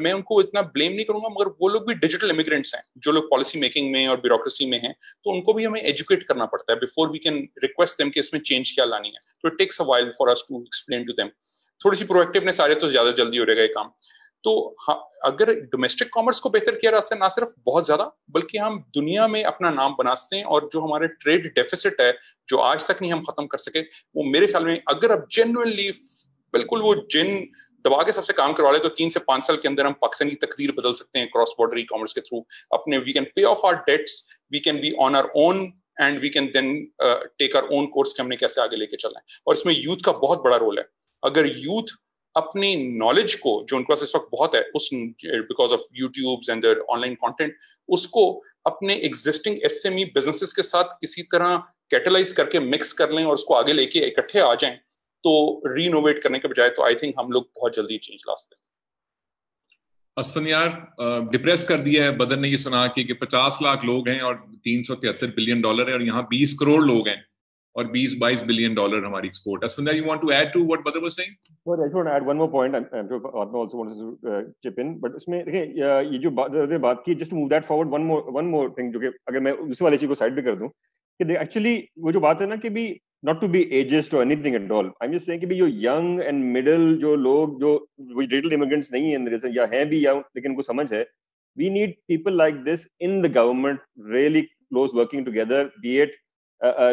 मैं उनको इतना ब्लेम नहीं करूंगा, मगर वो लोग भी डिजिटल इमिग्रेंट्स हैं जो लोग पॉलिसी मेकिंग में और ब्यूरोक्रेसी में हैं, तो उनको भी हमें एजुकेट करना पड़ता है before we can request them कि इसमें चेंज क्या लानी है. तो it takes a while for us to explain to them. थोड़ी सी प्रोएक्टिवनेस आ रही है तो ज्यादा जल्दी हो जाएगा ये काम. तो अगर डोमेस्टिक कॉमर्स को बेहतर किया जा सकता है, ना सिर्फ बहुत ज्यादा, बल्कि हम दुनिया में अपना नाम बना सकते हैं, और जो हमारे ट्रेड डेफिसिट है जो आज तक नहीं हम खत्म कर सके, वो मेरे ख्याल में अगर अब जेन्युइनली बिल्कुल वो जिन दबा के सबसे काम करवा ले तो 3 से 5 साल के अंदर हम पाकिस्तान की तकदीर बदल सकते हैं क्रॉस बॉर्डर ई कॉमर्स के थ्रू. अपने we can pay off our debts, we can be on our own, and we can then take our own course कि हमने कैसे आगे लेके चलना है. और इसमें यूथ का बहुत बड़ा रोल है. अगर यूथ अपनी नॉलेज को, जो उनके पास इस वक्त बहुत है, उस because of YouTubes and their online content, उसको अपने एग्जिस्टिंग SME बिजनेसेस के साथ किसी तरह कैटलाइज करके मिक्स कर लें और उसको आगे लेके इकट्ठे आ जाएं, तो रीइनोवेट करने के बजाय तो आई थिंक हम लोग बहुत जल्दी चेंज ला सकते हैं. असफंदियार डिप्रेस कर दिया है बदर ने ये सुना कि 50 लाख लोग हैं और $373 बिलियन है, और यहाँ 20 करोड़ लोग हैं और 20-22 बिलियन डॉलर हमारी export. Aswanda, you want to add to what Badr was saying? Well, I just want to add one more point. I'm sure Atma also wants to chip in. But इसमें देखिए ये जो बात की, just to move that forward, one more thing, जो कि अगर मैं उस वाले चीज को साइड पे कर दूं, कि एक्चुअली वो जो बात है ना कि भी not to be ageist or anything at all. I'm just saying कि भी जो young and middle जो लोग जो digital immigrants नहीं है मेरे से, या हैं भी, या लेकिन उनको समझ है, we need people like this in the government, really close working together, be it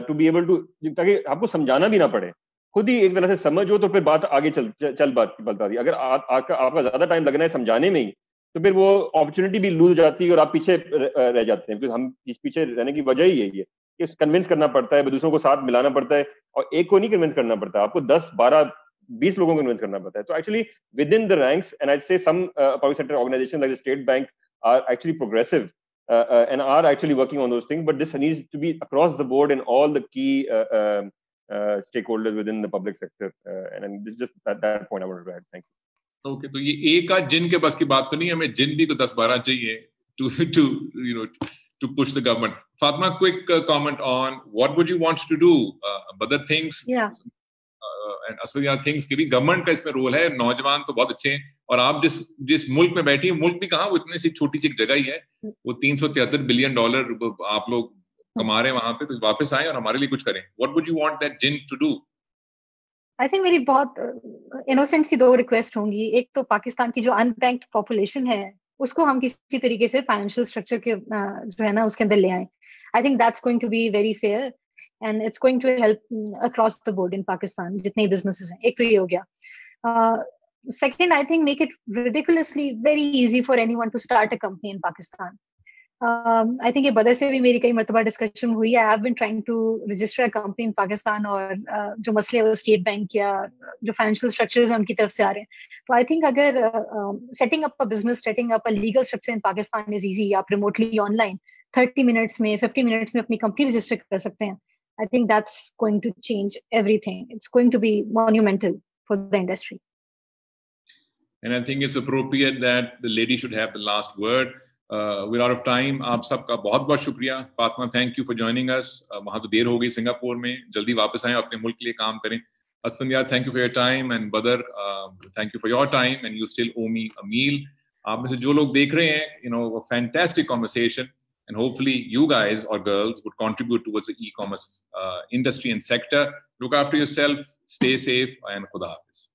to be able to, ताकि आपको समझाना भी ना पड़े, खुद ही एक तरह से समझ हो तो फिर बात आगे चल पाती है. अगर आपका ज्यादा टाइम लगना है समझाने में ही, तो फिर वो अपॉर्चुनिटी भी लूज हो जाती है और आप पीछे रह जाते हैं. क्योंकि हम इस पीछे रहने की वजह ही यही है कि कन्विंस करना पड़ता है, दूसरों को साथ मिलाना पड़ता है, और एक को नहीं कन्विंस करना पड़ता, आपको 10, 12, 20 लोगों को कन्विंस करना पड़ता है. तो actually within the ranks, and I say some public sector organisation like the state bank are actually progressive and are actually working on those things, but this needs to be across the board in all the key stakeholders within the public sector, and this is just that point I wanted to add. Thank you. Okay, तो ये एक आध जिन के बस की बात तो नहीं, हमें जिन भी तो 10-12 चाहिए to push the government. Fatma, quick comment on what would you want to do? Other things, and Asfandyar things की भी गवर्नमेंट का इसमें रोल है. नौजवान तो बहुत अच्छे हैं, और आप जिस मुल्क में बैठी हैं, मुल्क भी कहाँ, वो इतनी सी छोटी सी एक जगह ही है, वो $373 बिलियन आप लोग कमा रहे हैं वहां पे, तो वापस आए और हमारे लिए कुछ करें. What would you want that जिन टू डू? आई थिंक मेरी बहुत इनोसेंट सी 2 रिक्वेस्ट होंगी. एक तो पाकिस्तान की जो अनबैंक्ड पॉपुलेशन है उसको हम किसी तरीके से फाइनेंशियल स्ट्रक्चर के जो है ना उसके अंदर ले आए. I think that's going to be very fair and it's going to help across the board in Pakistan, जितने businesses हैं. एक तो ये हो गया. Second, I think make it ridiculously very easy for anyone to start a company in Pakistan. I think ये बदर से भी मेरी कई मरतबा डिस्कशन हुई है. I have been trying to register a company in Pakistan, और जो मसले वो स्टेट बैंक या जो फाइनेंशियल स्ट्रक्चर्स हैं उनकी तरफ से आ रहे हैं. तो आई थिंक अगर setting up a business, setting up a legal structure in Pakistan is easy. आप रिमोटली ऑनलाइन 30 मिनट्स में, 50 मिनट्स में अपनी कंपनी रजिस्टर कर सकते हैं. I think that's going to change everything. It's going to be monumental for the industry. And I think it's appropriate that the lady should have the last word. We're out of time. आप सबका बहुत बहुत शुक्रिया. Fatima, thank you for joining us. वहाँ तो देर हो गई Singapore में, जल्दी वापस आएं, अपने मुल्क के लिए काम करें. Asfandiya, thank you for your time, and Badr, thank you for your time, and you still owe me a meal. आप में से जो लोग देख रहे हैं, you know, a fantastic conversation, and hopefully you guys or girls would contribute towards the e-commerce industry and sector. Look after yourself, stay safe, and Khuda Hafiz.